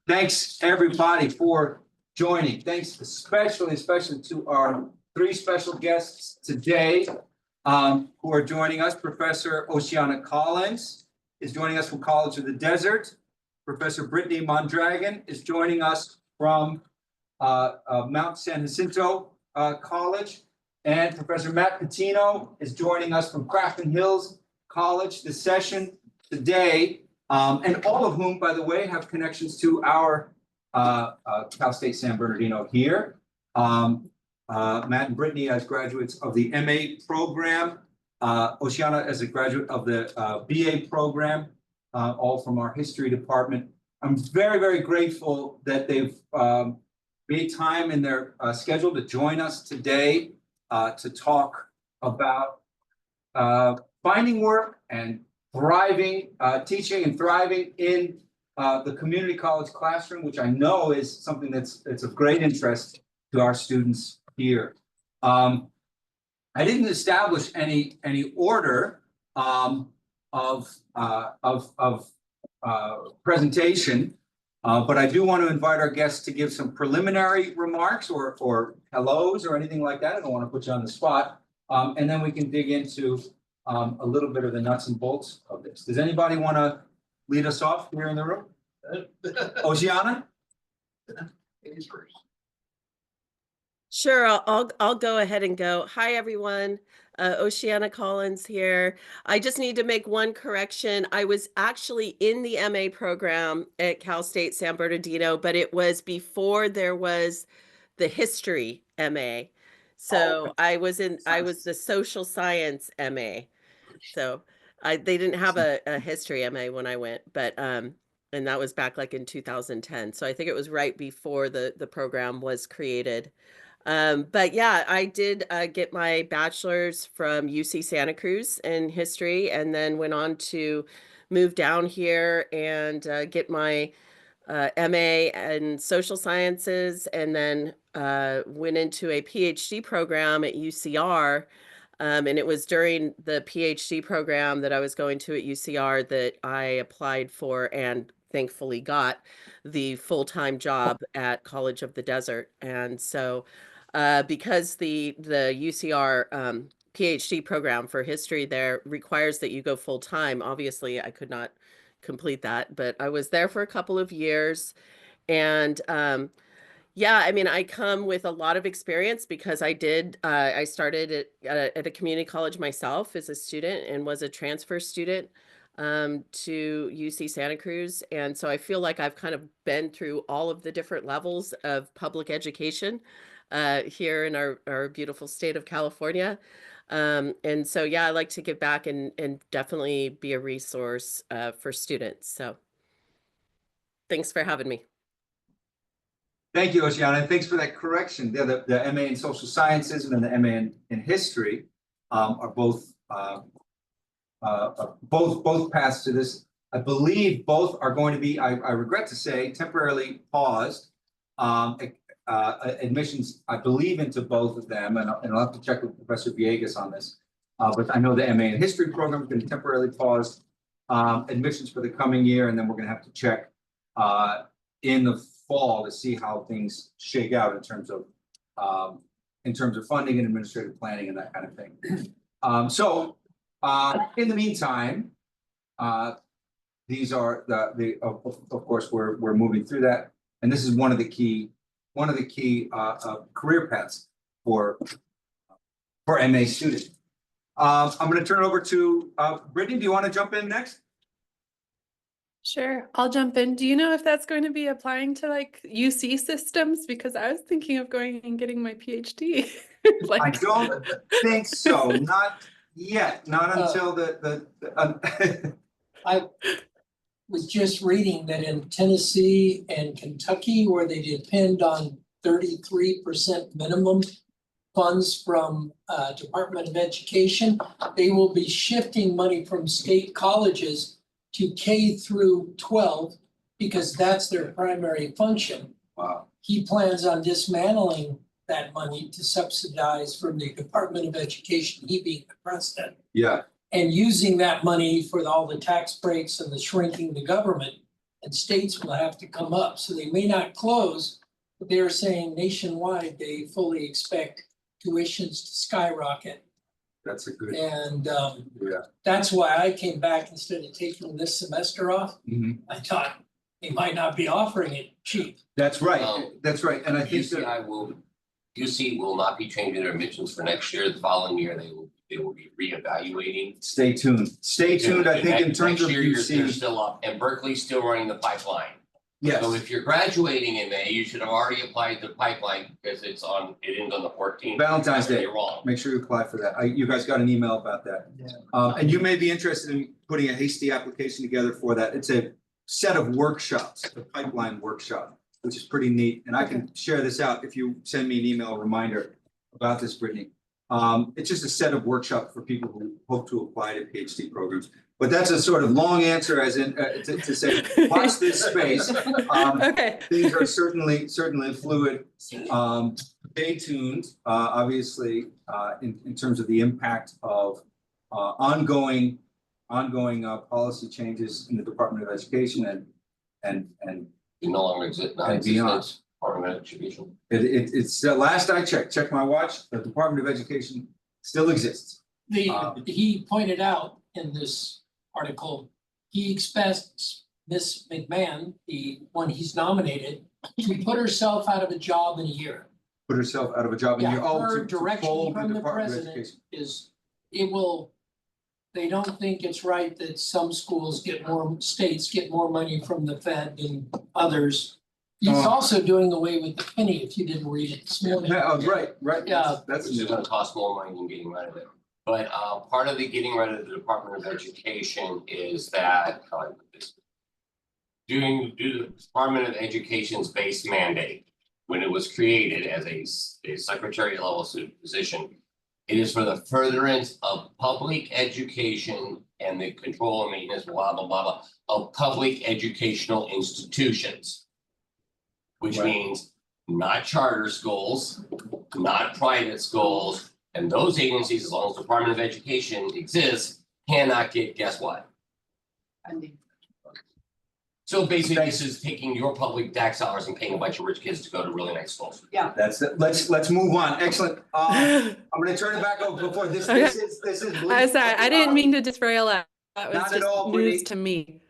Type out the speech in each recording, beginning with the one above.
Thanks everybody for joining. Thanks especially to our three special guests today who are joining us. Professor Oceana Collins is joining us from College of the Desert. Professor Brittany Mondragon is joining us from Mount San Jacinto College. And Professor Matt Patino is joining us from Crafton Hills College this session today. And all of whom, by the way, have connections to our Cal State San Bernardino here. Matt and Brittany as graduates of the MA program, Oceana as a graduate of the BA program, all from our history department. I'm very, very grateful that they've made time in their schedule to join us today to talk about finding work and thriving, teaching and thriving in the community college classroom, which I know is something that's of great interest to our students here. I didn't establish any order of presentation, but I do want to invite our guests to give some preliminary remarks or hellos or anything like that. I don't want to put you on the spot, and then we can dig into a little bit of the nuts and bolts of this. Does anybody want to lead us off here in the room? Oceana? Sure, I'll go ahead and go. Hi, everyone. Oceana Collins here. I just need to make one correction. I was actually in the MA program at Cal State San Bernardino, but it was before there was the history MA. So I was the social science MA. So they didn't have a history MA when I went, but and that was back like in 2010. So I think it was right before the program was created. But yeah, I did get my bachelor's from UC Santa Cruz in history, and then went on to move down here and get my MA in social sciences, and then went into a PhD program at UCR. And it was during the PhD program that I was going to at UCR that I applied for and thankfully got the full-time job at College of the Desert. And so because the UCR PhD program for history there requires that you go full-time, obviously I could not complete that, but I was there for a couple of years. And yeah, I mean, I come with a lot of experience because I started at a community college myself as a student and was a transfer student to UC Santa Cruz. And so I feel like I've kind of been through all of the different levels of public education here in our beautiful state of California. And so, yeah, I like to give back and definitely be a resource for students. So thanks for having me. Thank you, Oceana, and thanks for that correction. The MA in social sciences and then the MA in history are both paths to this. I believe both are going to be, I regret to say, temporarily paused. Admissions, I believe, into both of them, and I'll have to check with Professor Villegas on this. But I know the MA in history program is going to temporarily pause admissions for the coming year, and then we're going to have to check in the fall to see how things shake out in terms of funding and administrative planning and that kind of thing. In the meantime, these are of course we're moving through that, and this is one of the key career paths for MA students. I'm going to turn it over to Brittany. Do you want to jump in next? Sure, I'll jump in. Do you know if that's going to be applying to like UC systems? Because I was thinking of going and getting my PhD. I don't think so. Not yet. Not until I was just reading that in Tennessee and Kentucky, where they depend on 33% minimum funds from Department of Education, they will be shifting money from state colleges to K through 12 because that's their primary function. Wow. He plans on dismantling that money to subsidize from the Department of Education, he being the president. Yeah. And using that money for all the tax breaks and the shrinking the government and states will have to come up. So they may not close, but they're saying nationwide, they fully expect tuitions to skyrocket. That's a good, And yeah. that's why I came back instead of taking this semester off. Mhm. I thought they might not be offering it cheap. That's right, Well, that's right, and I think that, UC will not be changing their admissions for next year. The following year, they will be reevaluating. stay tuned, I think in terms of Next year, they're UC, still up, and Berkeley's still running the pipeline. So yes, if you're graduating in May, you should have already applied the pipeline because it ends on the 14th. Valentine's Day. You're wrong. make sure you apply for that, you guys got an email about that. And you may be interested in putting a hasty application together for that, it's a set of workshops, a pipeline workshop, which is pretty neat, and I can share this out if you send me an email reminder about this, Brittany. It's just a set of workshops for people who hope to apply to PhD programs. But that's a sort of long answer as in, to say, watch this space. Okay. Things are certainly fluid. Stay tuned, obviously, in terms of the impact of ongoing policy changes in the Department of Education and It no longer exists. And beyond. Department of Education. it's last I checked my watch, the Department of Education still exists. He pointed out in this article, he expects Miss McMahon, the one he's nominated, to put herself out of a job in a year. Put herself out of a job and Yeah, you're her to direction fold from the Department of president Education. is, it will, they don't think it's right that some schools get more, states get more money from the Fed than others. He's Oh. also doing away with the penny, if you didn't read it this morning. Yeah, oh, right, Yeah. that's Which is new. gonna cost more money than getting rid of it. But part of the getting rid of the Department of Education is that due to the Department of Education's base mandate, when it was created as a secretary level position, it is for the furtherance of public education and the control and maintenance, blah, blah, blah, blah, of public educational institutions. Which Right. means not charter schools, not private schools, and those agencies, as long as the Department of Education exists, cannot get, guess what? So basically, this is taking your public tax dollars and paying a bunch of rich kids to go to really nice schools. That's it. Let's move on. Excellent. I'm gonna turn it back over before this is. I'm sorry, I didn't mean to derail that. That was Not at just all, news Brittany. to me.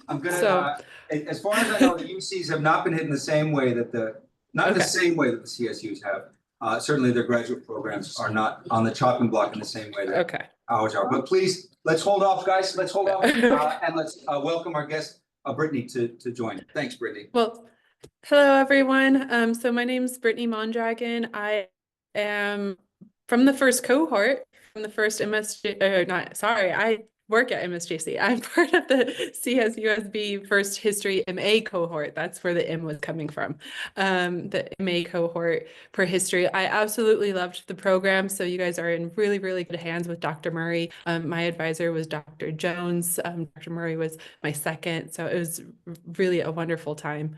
I'm gonna, So- as far as I know, the UCs have not been hit in the same way that not the Okay. same way that the CSUs have. Certainly their graduate programs are not on the chopping block in the same way that Okay. ours are. But please, let's hold off, guys. Let's hold off, and let's welcome our guest, Brittany, to join. Thanks, Brittany. Well, hello everyone. So my name's Brittany Mondragon. I am from the first cohort, from the first I work at MSJC. I'm part of the CSUSB first history MA cohort. That's where the M was coming from. The MA cohort for history. I absolutely loved the program. So you guys are in really, really good hands with Dr. Murray. My advisor was Dr. Jones. Dr. Murray was my second. So it was really a wonderful time.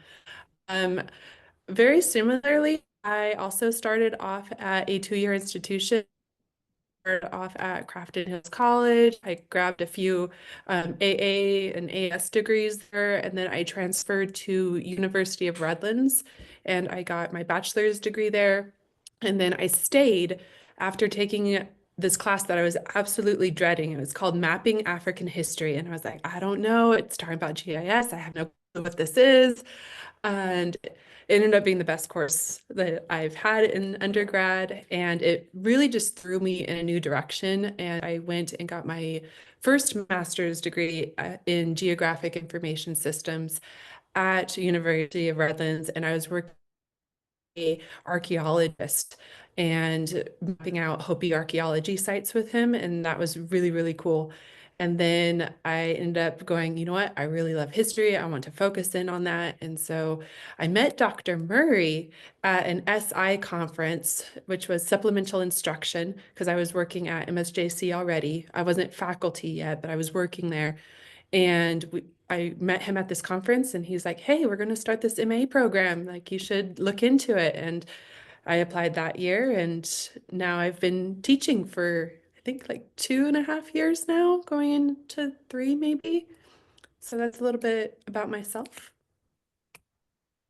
Very similarly, I also started off at a two-year institution. Started off at Crafton Hills College. I grabbed a few AA and AS degrees there, and then I transferred to University of Redlands, and I got my bachelor's degree there. And then I stayed after taking this class that I was absolutely dreading. It was called Mapping African History, and I was like, I don't know. It's talking about GIS. I have no clue what this is. And it ended up being the best course that I've had in undergrad, and it really just threw me in a new direction. And I went and got my first master's degree in geographic information systems at University of Redlands, and I was working as an archaeologist and mapping out Hopi archaeology sites with him, and that was really, really cool. And then I ended up going, you know what, I really love history. I want to focus in on that. And so I met Dr. Murray at an SI conference, which was supplemental instruction, because I was working at MSJC already. I wasn't faculty yet, but I was working there. And I met him at this conference, and he's like, hey, we're going to start this MA program. Like, you should look into it. And I applied that year, and now I've been teaching for I think like 2.5 years now, going into 3 maybe. So that's a little bit about myself.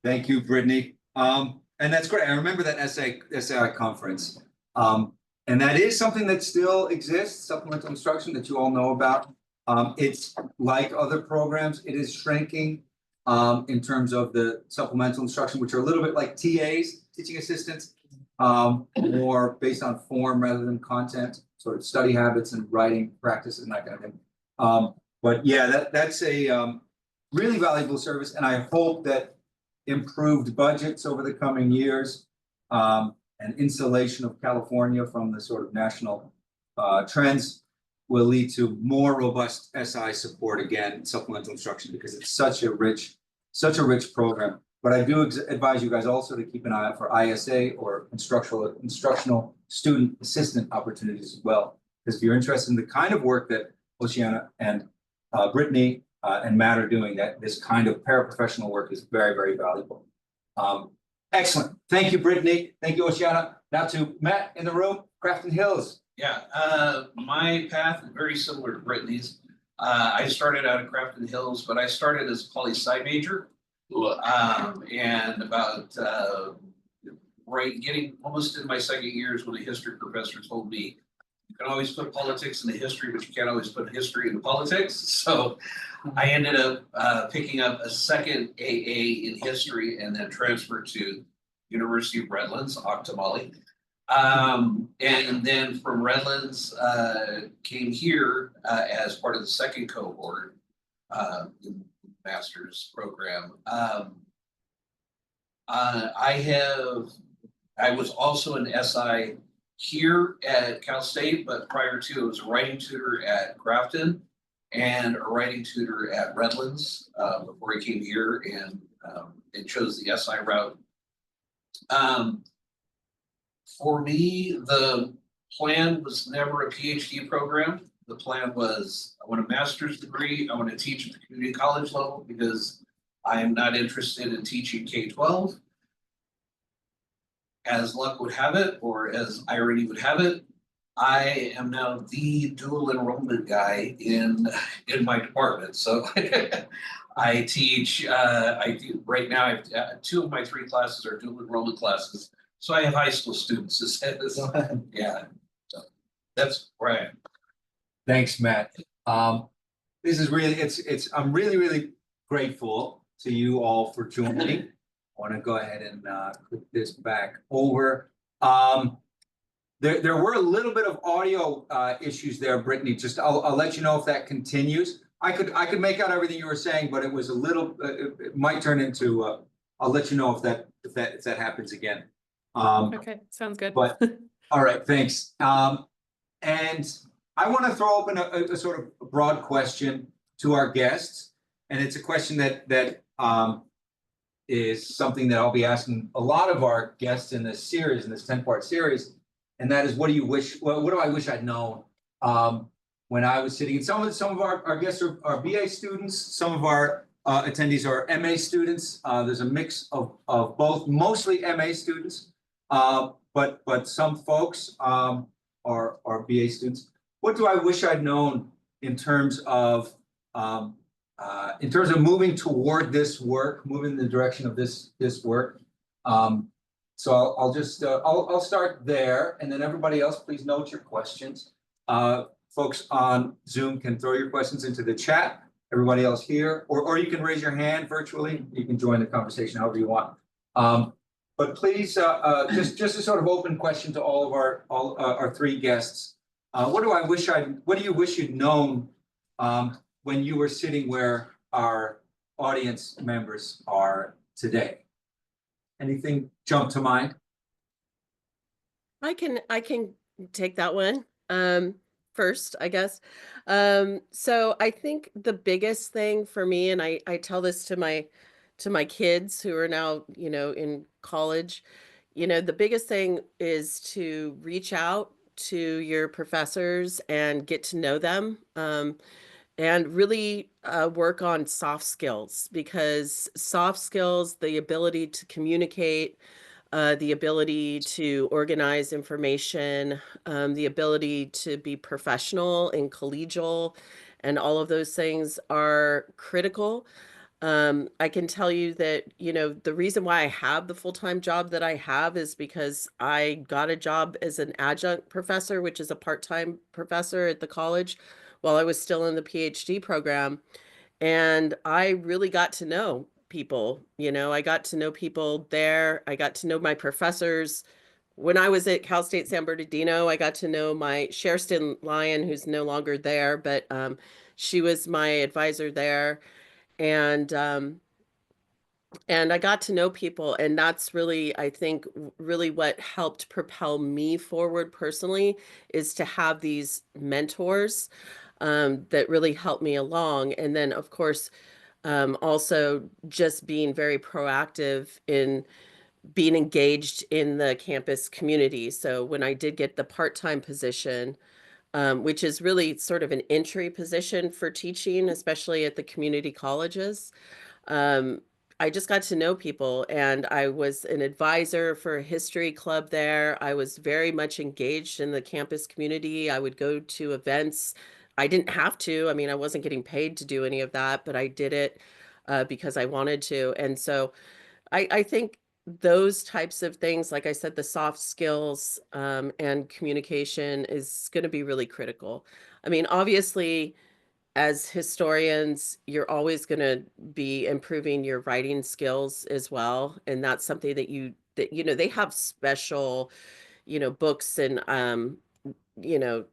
Thank you, Brittany. And that's great. I remember that SAI conference. And that is something that still exists, supplemental instruction that you all know about. It's like other programs, it is shrinking in terms of the supplemental instruction, which are a little bit like TAs, teaching assistants, more based on form rather than content, sort of study habits and writing practice and that kind of thing. But yeah, that's a really valuable service, and I hope that improved budgets over the coming years and insulation of California from the sort of national trends will lead to more robust SI support again, supplemental instruction, because it's such a rich program. But I do advise you guys also to keep an eye out for ISA or instructional student assistant opportunities as well. Because if you're interested in the kind of work that Oceana and Brittany and Matt are doing, that this kind of paraprofessional work is very, very valuable. Excellent. Thank you, Brittany. Thank you, Oceana. Now to Matt in the room, Crafton Hills. Yeah, my path is very similar to Brittany's. I started out at Crafton Hills, but I started as a poli-sci major. And about getting almost in my second year is when a history professor told me, you can always put politics into history, but you can't always put history into politics. So I ended up picking up a second AA in history and then transferred to University of Redlands, Octomolly. And then from Redlands, came here as part of the second cohort in the master's program. I was also an SI here at Cal State, but prior to, I was a writing tutor at Grafton and a writing tutor at Redlands before I came here and chose the SI route. For me, the plan was never a PhD program. The plan was, I want a master's degree. I want to teach at the community college level because I am not interested in teaching K-12. As luck would have it, or as irony would have it, I am now the dual enrollment guy in my department. So I teach, right now, two of my three classes are dual enrollment classes. So I have high school students. Yeah, so that's where I am. Thanks, Matt. This is really, I'm really, really grateful to you all for joining. I want to go ahead and click this back over. There were a little bit of audio issues there, Brittany. Just I'll let you know if that continues. I could make out everything you were saying, but it was a little. It might turn into. I'll let you know if that happens again. Okay, sounds good. But all right, thanks. And I want to throw open a sort of broad question to our guests, and it's a question that is something that I'll be asking a lot of our guests in this series, in this 10-part series, and that is, what do you wish? What do I wish I'd known when I was sitting? And some of our guests are BA students. Some of our attendees are MA students. There's a mix of both, mostly MA students, but some folks are BA students. What do I wish I'd known in terms of moving toward this work, moving in the direction of this work? So I'll just I'll start there, and then everybody else, please note your questions. Folks on Zoom can throw your questions into the chat. Everybody else here, or you can raise your hand virtually. You can join the conversation however you want. But please, just a sort of open question to all of our three guests. What do you wish you'd known when you were sitting where our audience members are today? Anything jump to mind? I can take that one first, I guess. So I think the biggest thing for me, and I tell this to my kids who are now, in college, the biggest thing is to reach out to your professors and get to know them, and really work on soft skills, because soft skills, the ability to communicate, the ability to organize information, the ability to be professional and collegial, and all of those things are critical. I can tell you that, you know, the reason why I have the full-time job that I have is because I got a job as an adjunct professor, which is a part-time professor at the college while I was still in the PhD program. And I really got to know people, you know, I got to know people there. I got to know my professors. When I was at Cal State San Bernardino, I got to know my Sherston Lyon, who's no longer there, but she was my advisor there. And and I got to know people, and that's really, I think, really what helped propel me forward personally is to have these mentors that really helped me along. And then, of course, also just being very proactive in being engaged in the campus community. So when I did get the part-time position, which is really sort of an entry position for teaching, especially at the community colleges, um, I just got to know people, and I was an advisor for a history club there. I was very much engaged in the campus community. I would go to events. I didn't have to. I mean, I wasn't getting paid to do any of that, but I did it because I wanted to. And so I think those types of things, like I said, the soft skills and communication is going to be really critical. I mean, obviously, as historians, you're always going to be improving your writing skills as well. And that's something that you know, they have special, you know, books and, you know,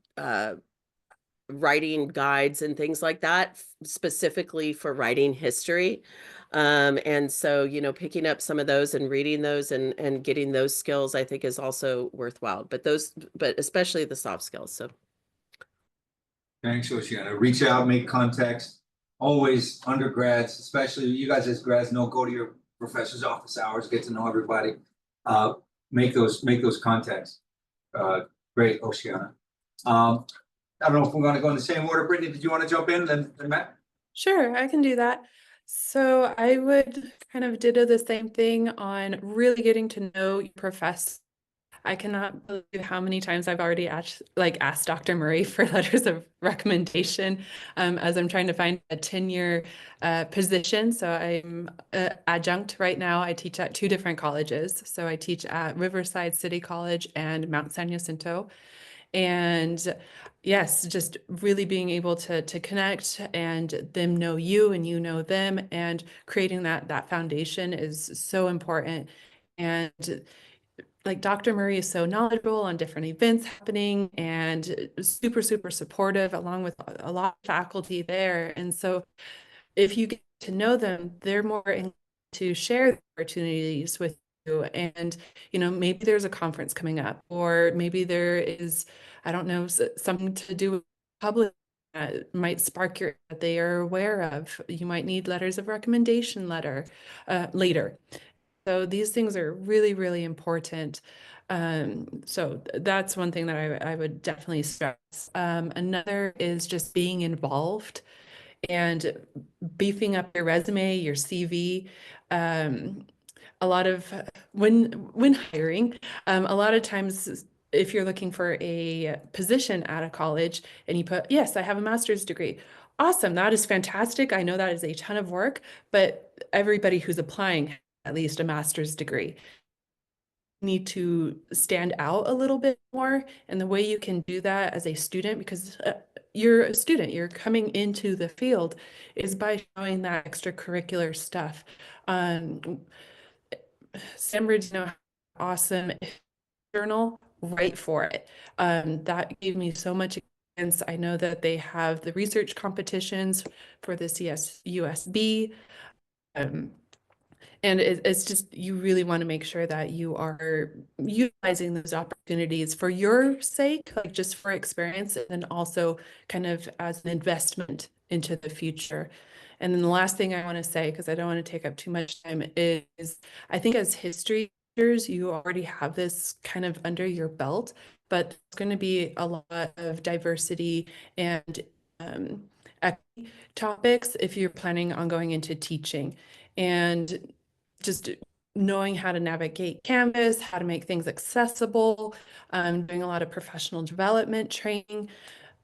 writing guides and things like that specifically for writing history. And so, you know, picking up some of those and reading those and getting those skills, I think is also worthwhile, but especially the soft skills. So Thanks, Oceana. Reach out, make contacts. Always undergrads, especially you guys as grads know, go to your professor's office hours, get to know everybody. Make those contacts. Great, Oceana. I don't know if we're gonna go in the same order. Brittany, did you want to jump in, then Matt? Sure, I can do that. So I would kind of ditto the same thing on really getting to know your professor. I cannot believe how many times I've already asked Dr. Murray for letters of recommendation as I'm trying to find a tenure position. So I'm adjunct right now. I teach at 2 different colleges. So I teach at Riverside City College and Mount San Jacinto. And yes, just really being able to connect and them know you and you know them, and creating that foundation is so important. And like Dr. Murray is so knowledgeable on different events happening and super, super supportive, along with a lot of faculty there. And so if you get to know them, they're more inclined to share opportunities with you. And, you know, maybe there's a conference coming up, or maybe there is, I don't know, something to do with public that might spark that they are aware of. You might need letters of recommendation later. So these things are really, really important. So that's one thing that I would definitely stress. Another is just being involved and beefing up your resume, your CV. A lot of when hiring, a lot of times if you're looking for a position at a college and you put, yes, I have a master's degree. Awesome, that is fantastic. I know that is a ton of work, but everybody who's applying has at least a master's degree. Need to stand out a little bit more, and the way you can do that as a student, because you're a student, you're coming into the field, is by showing that extracurricular stuff. San Bernardino, awesome journal, write for it. That gave me so much experience. I know that they have the research competitions for the CSUSB. And it's just, you really want to make sure that you are utilizing those opportunities for your sake, like just for experience, and then also kind of as an investment into the future. And then the last thing I want to say, because I don't want to take up too much time, is I think as history teachers, you already have this kind of under your belt, but there's going to be a lot of diversity and equity topics if you're planning on going into teaching. And just knowing how to navigate Canvas, how to make things accessible, doing a lot of professional development training.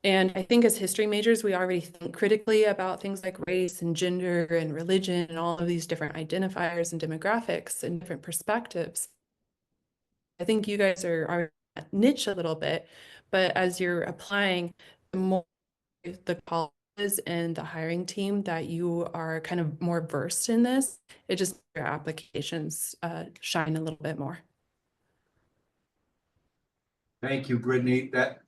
And I think as history majors, we already think critically about things like race and gender and religion and all of these different identifiers and demographics and different perspectives. I think you guys are niche a little bit, but as you're applying, the more the colleges and the hiring team that you are kind of more versed in this, it just your applications shine a little bit more. Thank you, Brittany. That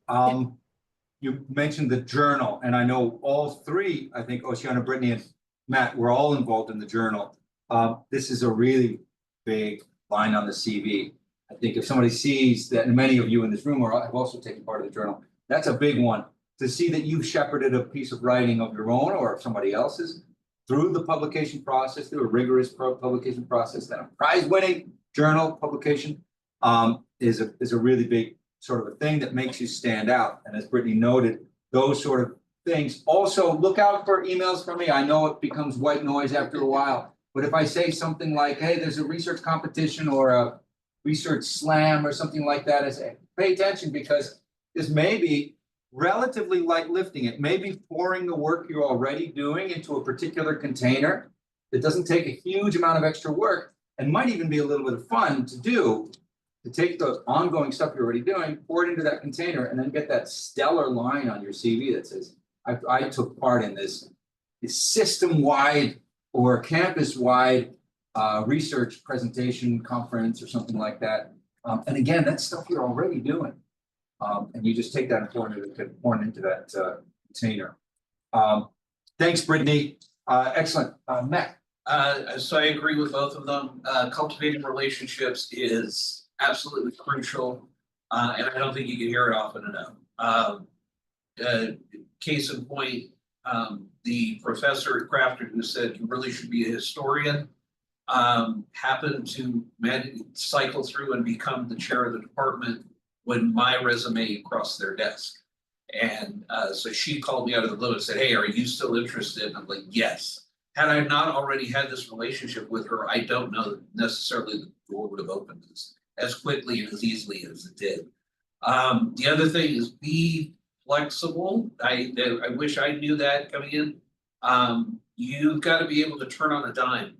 you mentioned the journal, and I know all three, I think Oceana, Brittany, and Matt were all involved in the journal. This is a really big line on the CV. I think if somebody sees that, and many of you in this room have also taken part of the journal, that's a big one. To see that you've shepherded a piece of writing of your own or of somebody else's through the publication process, through a rigorous publication process, then a prize-winning journal publication is a really big sort of a thing that makes you stand out. And as Brittany noted, those sort of things. Also, look out for emails from me. I know it becomes white noise after a while, but if I say something like, hey, there's a research competition or a research slam or something like that, I say, pay attention, because this may be relatively light lifting. It may be pouring the work you're already doing into a particular container. It doesn't take a huge amount of extra work and might even be a little bit of fun to do, to take the ongoing stuff you're already doing, pour it into that container, and then get that stellar line on your CV that says, I took part in this system-wide or campus-wide research presentation conference or something like that. And again, that's stuff you're already doing. And you just take that and pour it into that container. Thanks, Brittany. Excellent. Matt. So I agree with both of them. Cultivating relationships is absolutely crucial, and I don't think you can hear it often enough. Case in point, the professor at Crafton who said you really should be a historian happened to cycle through and become the chair of the department when my resume crossed their desk. And so she called me out of the blue and said, hey, are you still interested? And I'm like, yes. Had I not already had this relationship with her, I don't know that necessarily the door would have opened as quickly and as easily as it did. The other thing is be flexible. I wish I knew that coming in. You've got to be able to turn on a dime.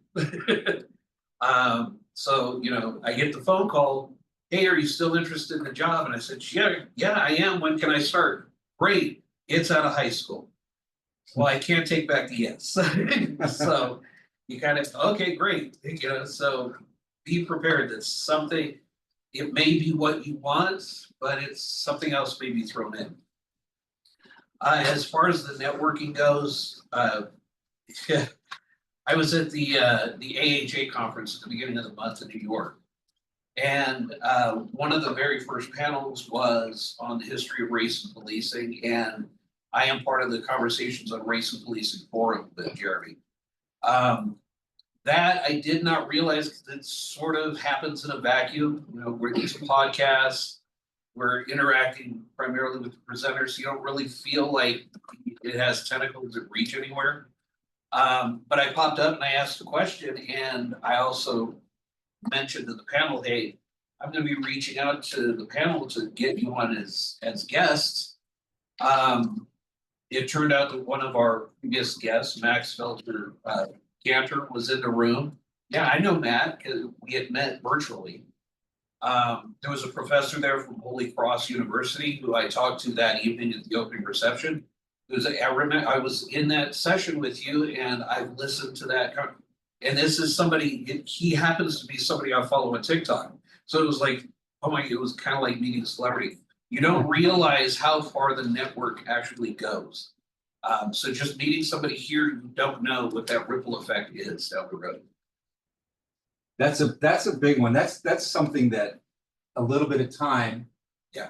So, you know, I get the phone call, hey, are you still interested in the job? And I said, yeah, I am. When can I start? Great. It's out of high school. Well, I can't take back the yes. So you kind of, okay, great. You know, so be prepared that something, it may be what you want, but it's something else may be thrown in. As far as the networking goes, I was at the AHA conference at the beginning of the month in New York. And one of the very first panels was on the history of race and policing. And I am part of the Conversations on Race and Policing Forum with Jeremy. That I did not realize, because it sort of happens in a vacuum. You know, where these podcasts, we're interacting primarily with the presenters. You don't really feel like it has tentacles that reach anywhere. But I popped up and I asked a question, and I also mentioned to the panel, hey, I'm going to be reaching out to the panel to get you on as guests. It turned out that one of our previous guests, Max Felter Cantor, was in the room. Yeah, I know Matt because we had met virtually. There was a professor there from Holy Cross University who I talked to that evening at the opening reception. I remember I was in that session with you, and I've listened to that. And this is somebody, he happens to be somebody I follow on TikTok. So it was like, oh my, it was kind of like meeting a celebrity. You don't realize how far the network actually goes. So just meeting somebody here, you don't know what that ripple effect is down the road. That's a big one. That's something that a little bit of time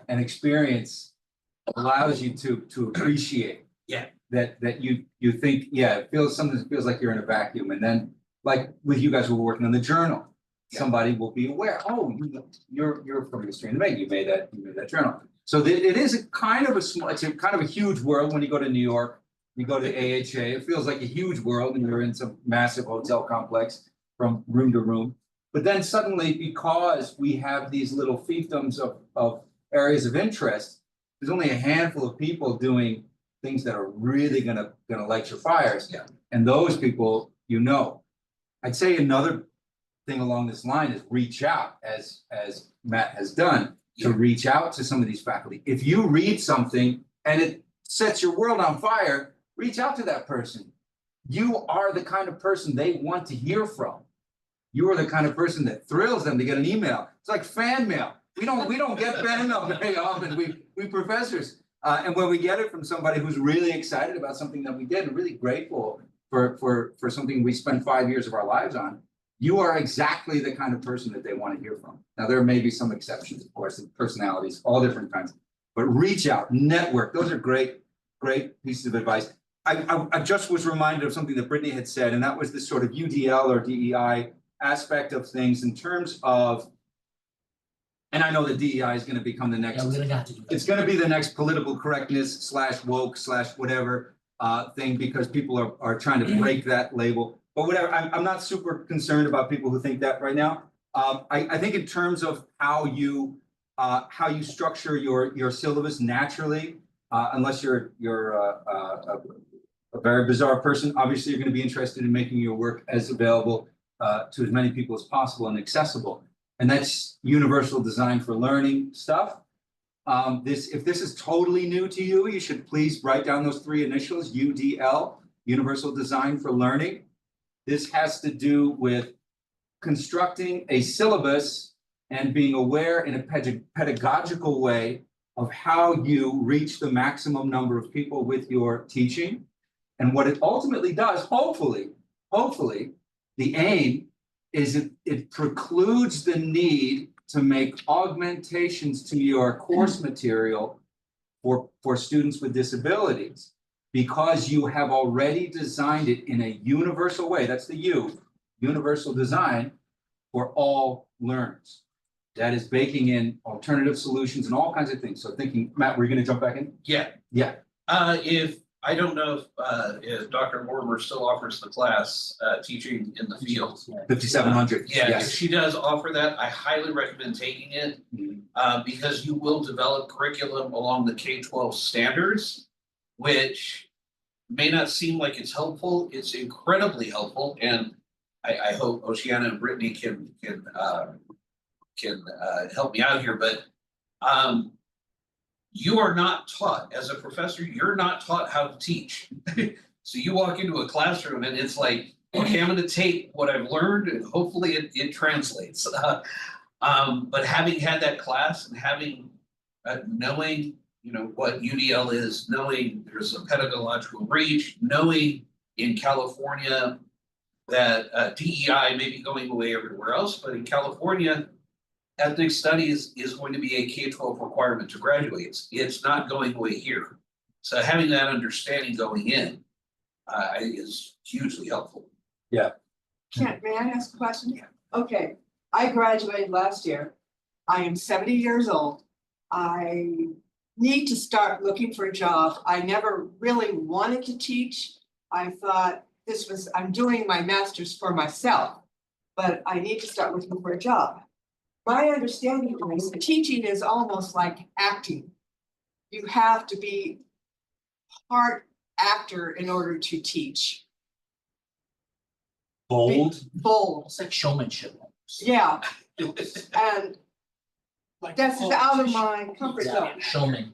and experience allows you to appreciate. Yeah. That you think, it feels like you're in a vacuum. And then like with you guys who were working on the journal, somebody will be aware, oh, you're from history and you made that journal. So it is it's a kind of a huge world when you go to New York, you go to AHA, it feels like a huge world and you're in some massive hotel complex from room to room. But then suddenly, because we have these little fiefdoms of areas of interest, there's only a handful of people doing things that are really gonna light your fires. Yeah. And those people, you know. I'd say another thing along this line is reach out, as Matt has done, to Yeah. reach out to some of these faculty. If you read something and it sets your world on fire, reach out to that person. You are the kind of person they want to hear from. You are the kind of person that thrills them to get an email. It's like fan mail. We don't get fan mail very often. We professors. And when we get it from somebody who's really excited about something that we did and really grateful for something we spent 5 years of our lives on, you are exactly the kind of person that they want to hear from. Now, there may be some exceptions, of course, and personalities, all different kinds. But reach out, network. Those are great pieces of advice. I just was reminded of something that Brittany had said, and that was this sort of UDL or DEI aspect of things in terms of, and I know that DEI is going to become the next. Yeah, we're gonna have to do that. It's going to be the next political correctness / woke / whatever thing, because people are trying to break that label. But whatever, I'm not super concerned about people who think that right now. I think in terms of how you structure your syllabus naturally, unless you're a very bizarre person, obviously you're going to be interested in making your work as available to as many people as possible and accessible. And that's universal design for learning stuff. If this is totally new to you, you should please write down those 3 initials, UDL, Universal Design for Learning. This has to do with constructing a syllabus and being aware in a pedagogical way of how you reach the maximum number of people with your teaching. And what it ultimately does, hopefully, the aim is it precludes the need to make augmentations to your course material for students with disabilities, because you have already designed it in a universal way. That's the universal design for all learners. That is baking in alternative solutions and all kinds of things. So thinking, Matt, we're going to jump back in? Yeah. Yeah. If I don't know if Dr. Mortimer still offers the class teaching in the field. 5,700. Yeah, if Yes. she does offer that, I highly recommend taking it because you will develop curriculum along the K-12 standards, which may not seem like it's helpful. It's incredibly helpful, and I hope Oceana and Brittany can help me out here, but you are not taught as a professor, you're not taught how to teach. So you walk into a classroom and it's like, okay, I'm gonna take what I've learned and hopefully it translates. But having had that class and having, knowing, what UDL is, knowing there's a pedagogical reach, knowing in California that DEI may be going away everywhere else, but in California, ethnic studies is going to be a K-12 requirement to graduate. It's not going away here. So having that understanding going in is hugely helpful. Kent, may I ask a question? Okay, I graduated last year. I am 70 years old. I need to start looking for a job. I never really wanted to teach. I thought I'm doing my master's for myself, but I need to start looking for a job. My understanding is teaching is almost like acting. You have to be part actor in order to teach. Bold. Bold, It's like showmanship. yeah. And Like that's out of my comfort zone. Showman.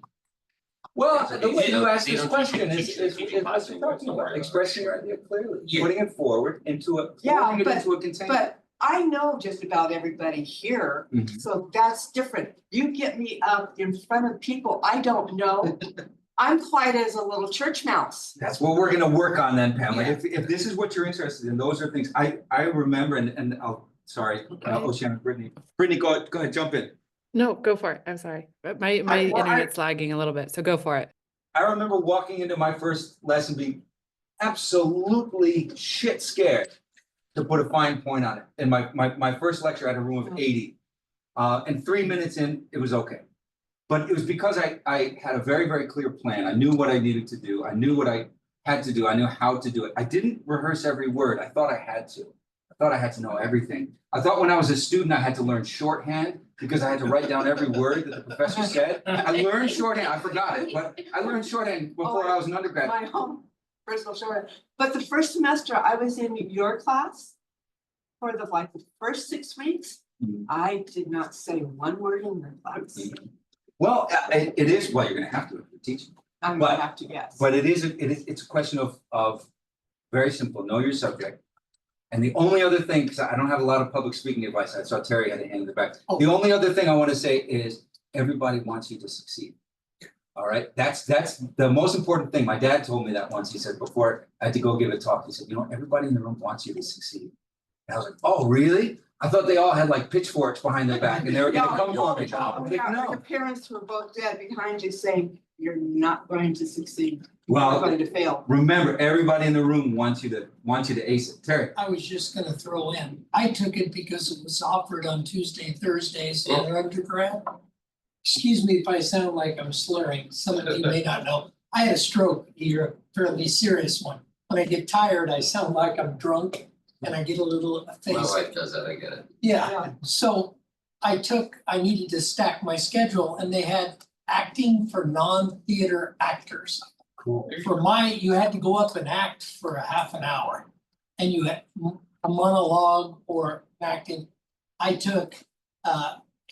Well, So the way they you don't- ask they this don't question teach is teaching what you're talking about, expressing your idea clearly, Yeah. putting it forward into Yeah, putting it but- into a container. But I know just about everybody here, Mhm. so that's different. You get me up in front of people I don't know. I'm quiet as a little church mouse. That's what we're gonna work on then, Pamela. Yeah. If this is what you're interested in, those are things, I remember, and sorry, Okay. Oceana, Brittany. Brittany, go ahead, jump in. No, go for it. I'm sorry. But my internet's lagging a little bit, so go for it. I remember walking into my first lesson being absolutely shit scared, to put a fine point on it. And my first lecture, I had a room of 80. And 3 minutes in, it was okay. But it was because I had a very, very clear plan. I knew what I needed to do. I knew what I had to do. I knew how to do it. I didn't rehearse every word. I thought I had to. thought I had to know everything. I thought when I was a student, I had to learn shorthand because I had to write down every word that the professor said. I learned shorthand, I forgot it, but I learned shorthand before I was an undergrad. My own personal short, but the first semester I was in your class. For the first 6 weeks, Mhm. I did not say one word in your class. Well, it is, well, you're gonna have to if you're teaching. I'm But- gonna have to guess. But it's a question of very simple, know your subject. And the only other thing, because I don't have a lot of public speaking advice, I saw Terry had a hand in the back. The only other thing I want to say is everybody wants you to succeed. All right, that's the most important thing. My dad told me that once. He said before I had to go give a talk, he said, you know, everybody in the room wants you to succeed. And I was like, oh, really? I thought they all had like pitchforks behind their back and they were gonna come for me. I'm like, Yeah, no. your parents were both dead behind you saying, you're not going to succeed, you're Well, going to fail. remember, everybody in the room wants you to ace it. Terry. I was just gonna throw in, I took it because it was offered on Tuesday, Thursdays in undergrad. Excuse me if I sound like I'm slurring, some of you may not know, I had a stroke a year, a fairly serious one. When I get tired, I sound like I'm drunk and I get a little My face. wife does that, I get it. Yeah, so I needed to stack my schedule and they had acting for non-theater actors. Cool. You had to go up and act for a half an hour. And you had a monologue or acting. I took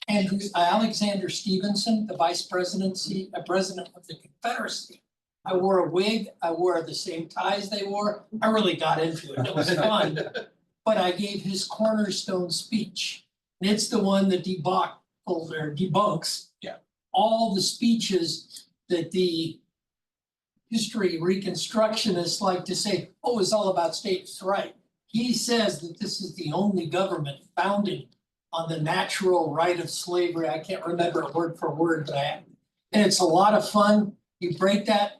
Alexander Stevenson, the president of the Confederacy. I wore a wig, I wore the same ties they wore, I really got into it, it was fun. But I gave his cornerstone speech, and it's the one that debunks. Yeah. All the speeches that the history reconstructionists like to say, oh, it's all about states' right. He says that this is the only government founded on the natural right of slavery. I can't remember it word for word, but and it's a lot of fun. You break that.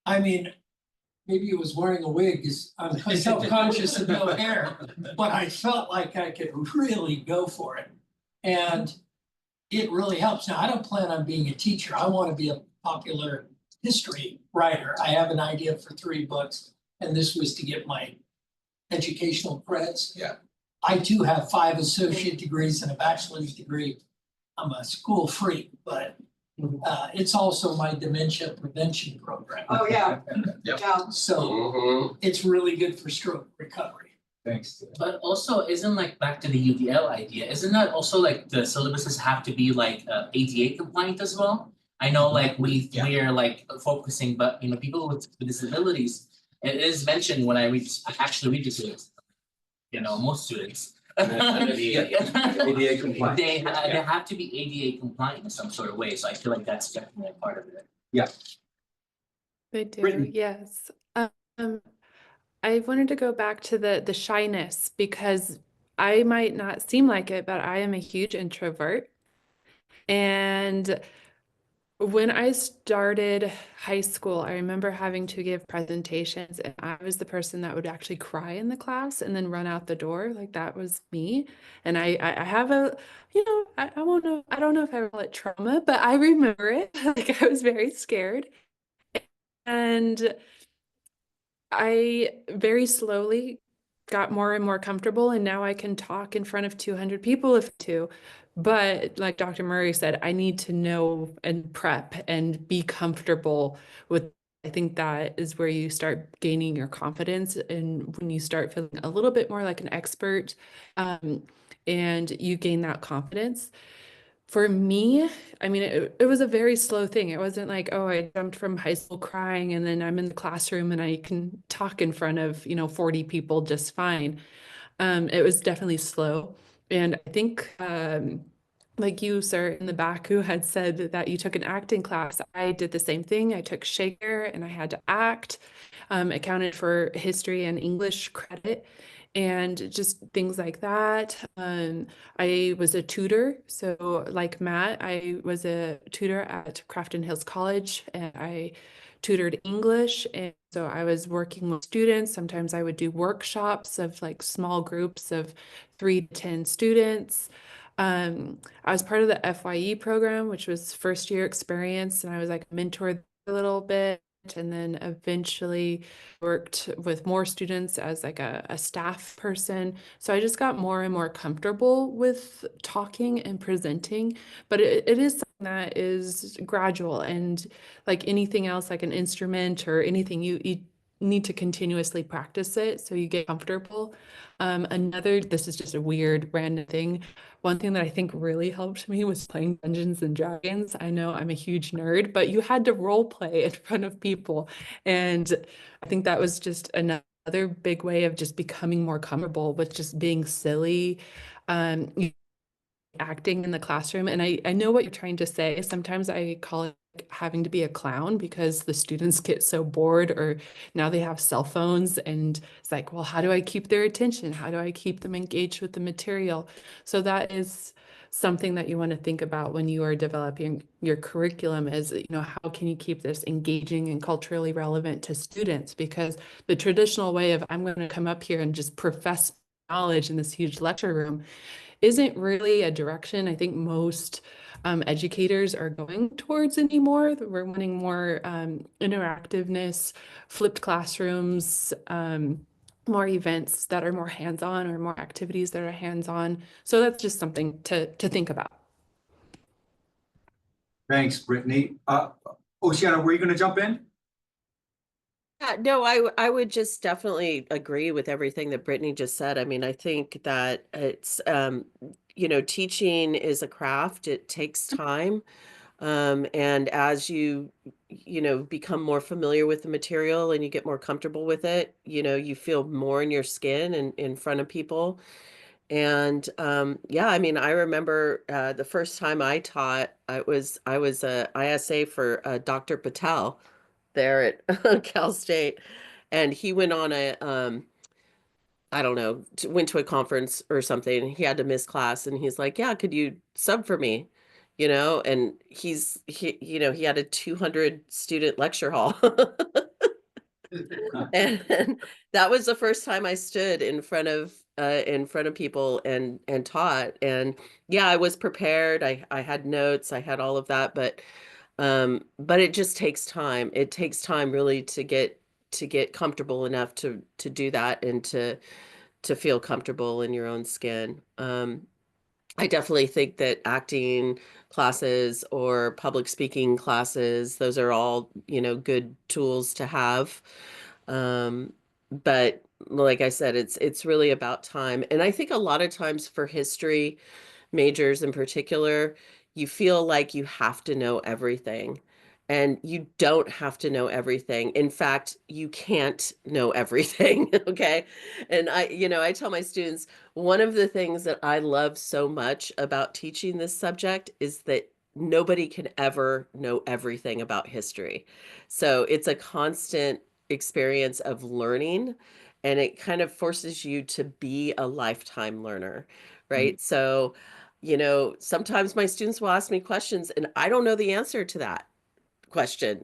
I mean, maybe he was wearing a wig because I'm self-conscious of no hair, but I felt like I could really go for it. And it really helps. Now, I don't plan on being a teacher. I want to be a popular history writer. I have an idea for 3 books, and this was to get my educational credits. Yeah. I too have 5 associate degrees and a bachelor's degree. I'm a school freak, but it's also my dementia prevention program. Oh, yeah. Yep. Yeah. So Mhm. it's really good for stroke recovery. Thanks. Terry. But also, isn't like back to the UDL idea, isn't that also like the syllabuses have to be like ADA compliant as well? I know like we're like focusing, but you know, people with disabilities, it is mentioned when I actually read the students. You know, most students. ADA compliant. They have to be ADA compliant in some sort of way, so I feel like that's definitely a part of it. They do, Brittany. yes. I wanted to go back to the shyness because I might not seem like it, but I am a huge introvert. And when I started high school, I remember having to give presentations, and I was the person that would actually cry in the class and then run out the door. Like that was me. And I have a, you know, I won't know, I don't know if I call it trauma, but I remember it. Like I was very scared. And I very slowly got more and more comfortable, and now I can talk in front of 200 people if to. But like Dr. Murray said, I need to know and prep and be comfortable with. I think that is where you start gaining your confidence, and when you start feeling a little bit more like an expert, and you gain that confidence. For me, I mean, it was a very slow thing. It wasn't like, oh, I jumped from high school crying and then I'm in the classroom and I can talk in front of, 40 people just fine. It was definitely slow. And I think, like you, sir, in the back who had said that you took an acting class, I did the same thing. I took Shakespeare and I had to act, accounted for history and English credit. And just things like that. I was a tutor. So like Matt, I was a tutor at Crafton Hills College and I tutored English. And so I was working with students. Sometimes I would do workshops of like small groups of 3 to 10 students. I was part of the FYE program, which was first year experience. And I was like mentored a little bit. and then eventually worked with more students as like a staff person. So I just got more and more comfortable with talking and presenting, but it is something that is gradual, and like anything else, like an instrument or anything, you need to continuously practice it so you get comfortable. This is just a weird random thing. One thing that I think really helped me was playing Dungeons and Dragons. I know I'm a huge nerd, but you had to role play in front of people. And I think that was just another big way of just becoming more comfortable with just being silly, acting in the classroom. And I know what you're trying to say. Sometimes I call it having to be a clown because the students get so bored, or now they have cell phones, and it's like, well, how do I keep their attention? How do I keep them engaged with the material? So that is something that you want to think about when you are developing your curriculum is, how can you keep this engaging and culturally relevant to students? Because the traditional way of I'm going to come up here and just profess knowledge in this huge lecture room isn't really a direction I think most educators are going towards anymore. We're wanting more interactiveness, flipped classrooms, more events that are more hands-on, or more activities that are hands-on. So that's just something to think about. Thanks, Brittany. Oceana, were you gonna jump in? No, I would just definitely agree with everything that Brittany just said. I mean, I think that it's teaching is a craft. It takes time. And as you become more familiar with the material and you get more comfortable with it, you feel more in your skin and in front of people. And yeah, I mean, I remember the first time I taught, I was a ISA for Dr. Patel there at Cal State, and he went on a I don't know, went to a conference or something. He had to miss class, and he's like, "Yeah, could you sub for me?" And he had a 200 student lecture hall. And that was the first time I stood in front of people and taught. And yeah, I was prepared. I had notes, I had all of that, but it just takes time. It takes time really to get comfortable enough to do that, and to feel comfortable in your own skin. I definitely think that acting classes or public speaking classes, those are all, good tools to have. But like I said, it's really about time. And I think a lot of times for history majors in particular, you feel like you have to know everything. And you don't have to know everything. In fact, you can't know everything. Okay. And I tell my students, one of the things that I love so much about teaching this subject is that nobody can ever know everything about history. So it's a constant experience of learning, and it kind of forces you to be a lifetime learner, right? So, sometimes my students will ask me questions and I don't know the answer to that question.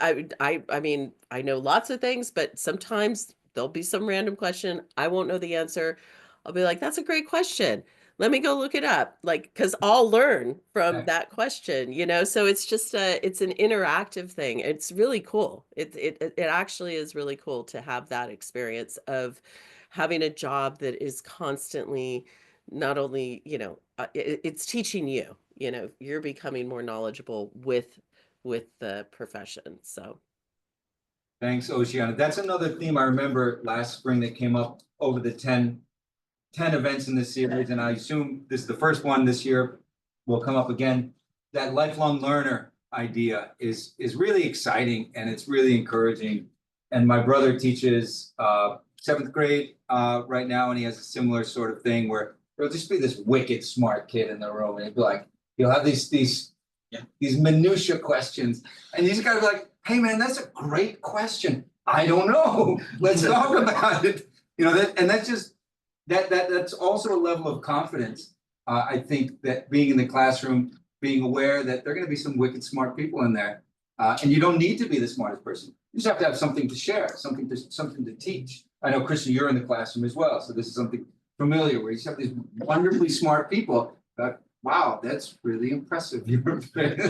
I mean, I know lots of things, but sometimes there'll be some random question. I won't know the answer. I'll be like, that's a great question. Let me go look it up. Like, because I'll learn from Okay. that question, so it's just it's an interactive thing. It's really cool. It actually is really cool to have that experience of having a job that is constantly not only, it's teaching you, you're becoming more knowledgeable with the profession. So Thanks, Oceana. That's another theme I remember last spring that came up over the 10 events in this series, and I assume this is the first one this year will come up again. That lifelong learner idea is really exciting, and it's really encouraging. And my brother teaches 7th grade right now, and he has a similar sort of thing where there'll just be this wicked smart kid in the room, and he'll be like, he'll have these minutia questions, and these guys are like, "Hey man, that's a great question. I don't know. Let's talk about it." That's just that's also a level of confidence. I think that being in the classroom, being aware that there are going to be some wicked smart people in there, and you don't need to be the smartest person. You just have to have something to share, something to teach. I know, Christian, you're in the classroom as well, so this is something familiar where you just have these wonderfully smart people that, wow, that's really impressive. You're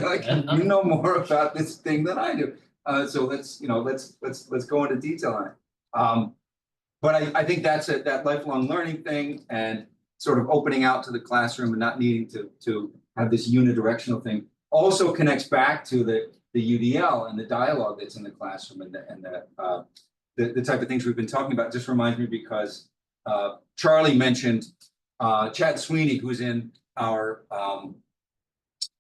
like, you know more about this thing than I do. So let's go into detail on it. But I think that's that lifelong learning thing and sort of opening out to the classroom and not needing to have this unidirectional thing also connects back to the UDL and the dialogue that's in the classroom and the type of things we've been talking about. Just reminds me because Charlie mentioned Chad Sweeney, who's in our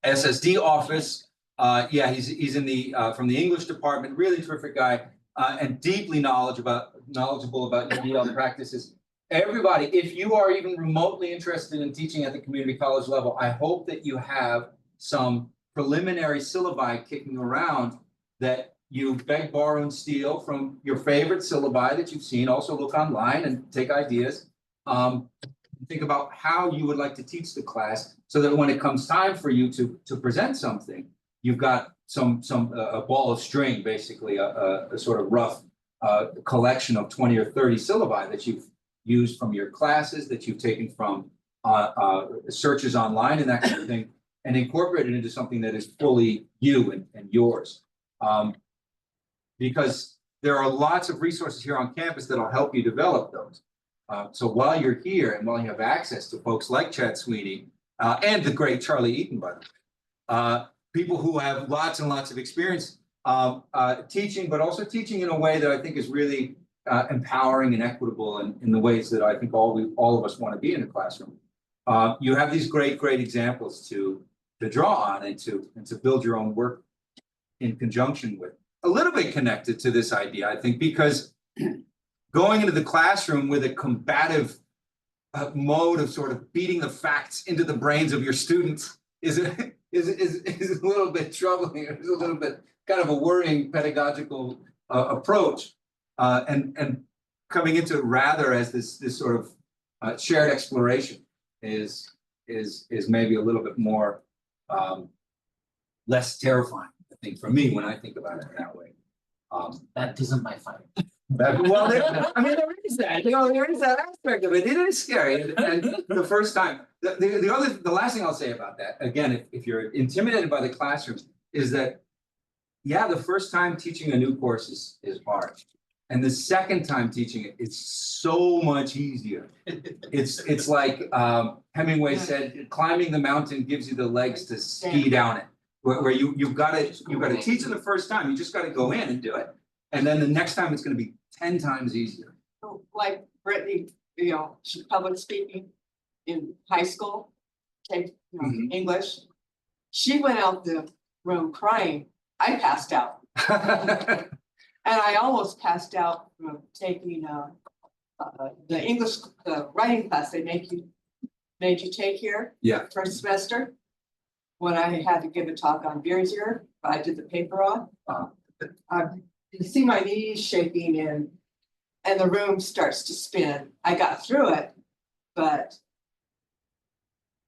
SSD office. Yeah, he's in the from the English department, really terrific guy, and deeply knowledgeable about UDL practices. Everybody, if you are even remotely interested in teaching at the community college level, I hope that you have some preliminary syllabi kicking around that you beg, borrow, and steal from your favorite syllabi that you've seen. Also look online and take ideas. Think about how you would like to teach the class so that when it comes time for you to present something, you've got a ball of string, basically a sort of rough collection of 20 or 30 syllabi that you've used from your classes, that you've taken from searches online and that kind of thing, and incorporate it into something that is fully you and yours. Because there are lots of resources here on campus that'll help you develop those. So while you're here and while you have access to folks like Chad Sweeney and the great Charlie Eaton, by the way, people who have lots and lots of experience teaching, but also teaching in a way that I think is really empowering and equitable in the ways that I think all of us want to be in a classroom. You have these great examples to draw on and to build your own work in conjunction with. A little bit connected to this idea, I think, because going into the classroom with a combative mode of sort of beating the facts into the brains of your students is a little bit troubling. It's a little bit kind of a worrying pedagogical approach, and coming into it rather as this sort of shared exploration is maybe a little bit more less terrifying, I think, for me when I think about it that way. That isn't my fight. Well, there is that. There is that aspect of it. It is scary, and the first time. The last thing I'll say about that, again, if you're intimidated by the classroom, is that yeah, the first time teaching a new course is hard, and the second time teaching it, it's so much easier. It's like Hemingway said, climbing the mountain gives you the legs to ski down it. Where you've got to teach it the first time. You just got to go in and do it. And then the next time it's going to be 10 times easier. Like Brittany, she's public speaking in high school, English. She went out the room crying. I passed out. And I almost passed out from taking the English writing class they made you take here. Yeah. First semester. When I had to give a talk on Beersier, I did the paper on. You see my knees shaking and the room starts to spin. I got through it, but.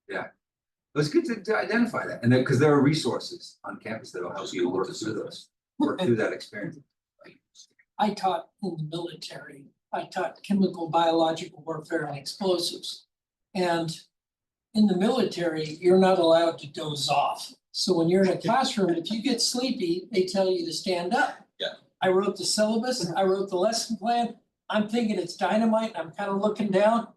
Yeah, it was good to identify that, and because there are resources on campus that will help you work through that experience. I taught in the military. I taught chemical, biological warfare and explosives. And in the military, you're not allowed to doze off. So when you're in a classroom, if you get sleepy, they tell you to stand up. Yeah. I wrote the syllabus, I wrote the lesson plan. I'm thinking it's dynamite. I'm kind of looking down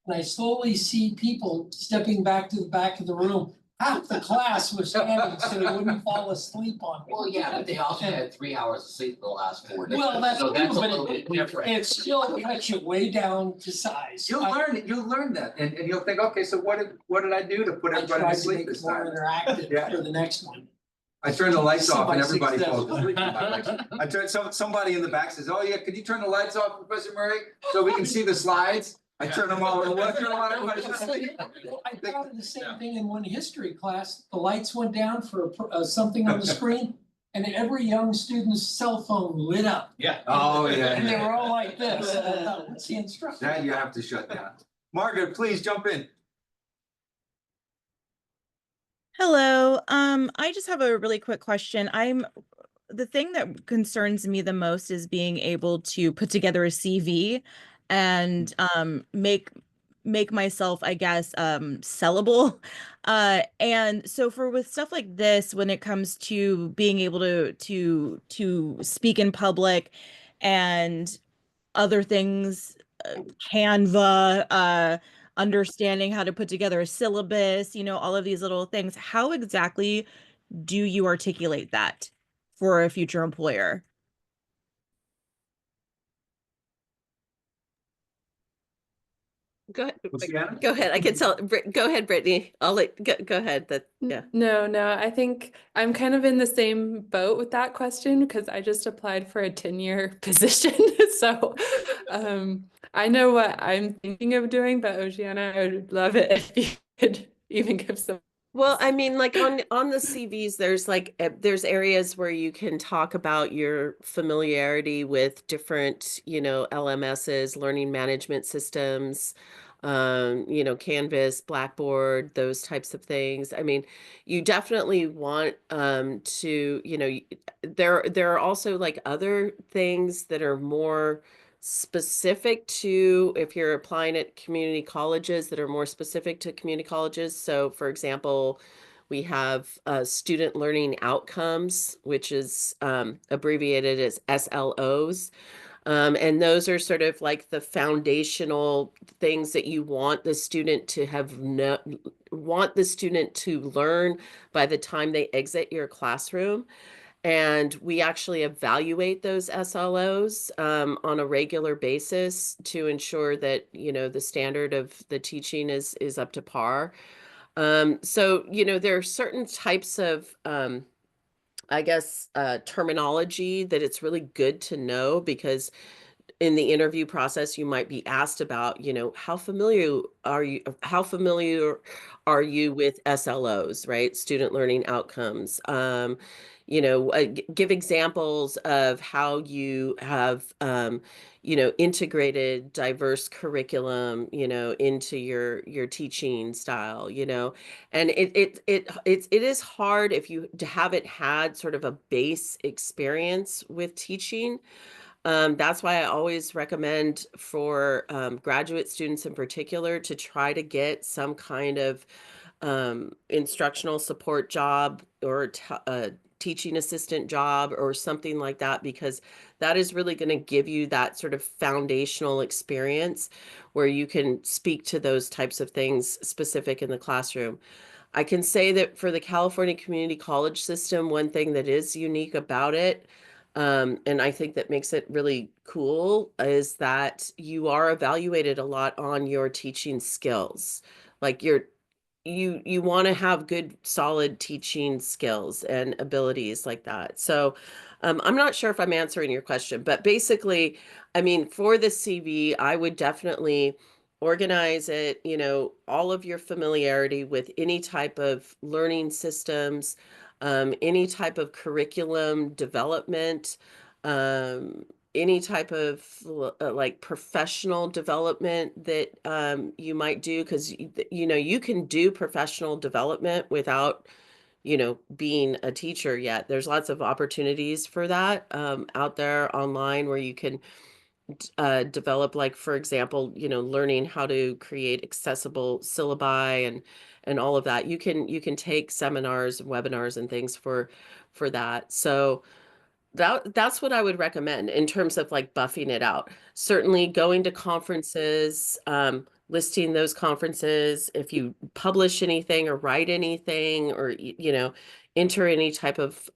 and I slowly see people stepping back to the back of the room. Half the class was standing so they wouldn't fall asleep on me. Well, yeah, but they also had 3 hours of sleep in the last 4 days. Well, that's So true, a but little bit different. it still cuts you way down to size. You'll learn that, and you'll think, okay, so what did I do to put I everybody tried to to sleep make it this more time? interactive Yeah. for the next one. I turn the lights off and everybody Somebody falls asleep. in my lecture. I turn somebody in the back says, "Oh yeah, could you turn the lights off, Professor Murray, so we can see the slides?" I turn them all on. Everybody's asleep. I thought the same thing in one history class. The lights went down for something on the screen, and every young student's cell phone lit up. Yeah. Oh yeah. And they were all like this. And I thought, what's the instructor? That you have to shut down. Margaret, please jump in. Hello. I just have a really quick question. The thing that concerns me the most is being able to put together a CV and make make myself, I guess, sellable. And so for with stuff like this, when it comes to being able to speak in public and other things, Canva, understanding how to put together a syllabus, all of these little things, how exactly do you articulate that for a future employer? Go ahead. Luciana? Go ahead. I can tell. Go ahead, Brittany. I'll go ahead. Yeah. No, I think I'm kind of in the same boat with that question because I just applied for a 10-year position. So I know what I'm thinking of doing, but Oceana, I would love it if you could even give some. Well, I mean, like on the CVs, there's areas where you can talk about your familiarity with different, LMSs, learning management systems, Canvas, Blackboard, those types of things. I mean, you definitely want to, there are also like other things that are more specific to, if you're applying at community colleges, that are more specific to community colleges. So for example, we have student learning outcomes, which is abbreviated as SLOs. And those are sort of like the foundational things that you want the student to want the student to learn by the time they exit your classroom. And we actually evaluate those SLOs on a regular basis to ensure that, the standard of the teaching is up to par. So, there are certain types of, I guess, terminology that it's really good to know, because in the interview process, you might be asked about, how familiar are you with SLOs, right? Student learning outcomes. Give examples of how you have, integrated diverse curriculum, into your teaching style, and it is hard if you haven't had sort of a base experience with teaching. That's why I always recommend for graduate students in particular to try to get some kind of instructional support job or a teaching assistant job or something like that, because that is really going to give you that sort of foundational experience where you can speak to those types of things specific in the classroom. I can say that for the California Community College system, one thing that is unique about it, and I think that makes it really cool, is that you are evaluated a lot on your teaching skills. Like you want to have good, solid teaching skills and abilities like that. So I'm not sure if I'm answering your question, but basically, I mean, for the CV, I would definitely organize it, all of your familiarity with any type of learning systems, any type of curriculum development, um, any type of like professional development that you might do, because you can do professional development without being a teacher yet. There's lots of opportunities for that out there online where you can develop, like, for example, learning how to create accessible syllabi and all of that. You can take seminars and webinars and things for that. So that's what I would recommend in terms of like buffing it out. Certainly going to conferences, listing those conferences. If you publish anything or write anything or, enter any type of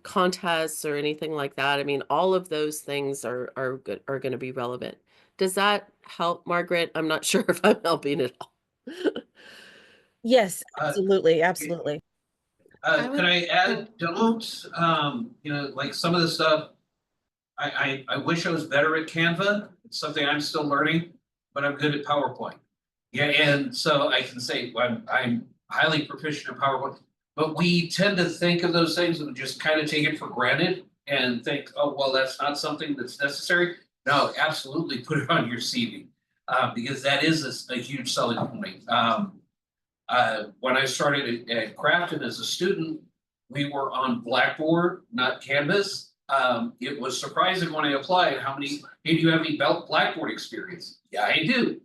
contests or anything like that. I mean, all of those things are going to be relevant. Does that help, Margaret? I'm not sure if I'm helping at all. Yes, Uh, absolutely, absolutely. Can I add, don't, like some of the stuff, I wish I was better at Canva. It's something I'm still learning, but I'm good at PowerPoint. Yeah, and so I can say I'm highly proficient in PowerPoint, but we tend to think of those things and just kind of take it for granted and think, oh, well, that's not something that's necessary. No, absolutely put it on your CV, because that is a huge selling point. When I started at Crafton as a student, we were on Blackboard, not Canvas. It was surprising when I applied how many, hey, do you have any Blackboard experience? Yeah, I do.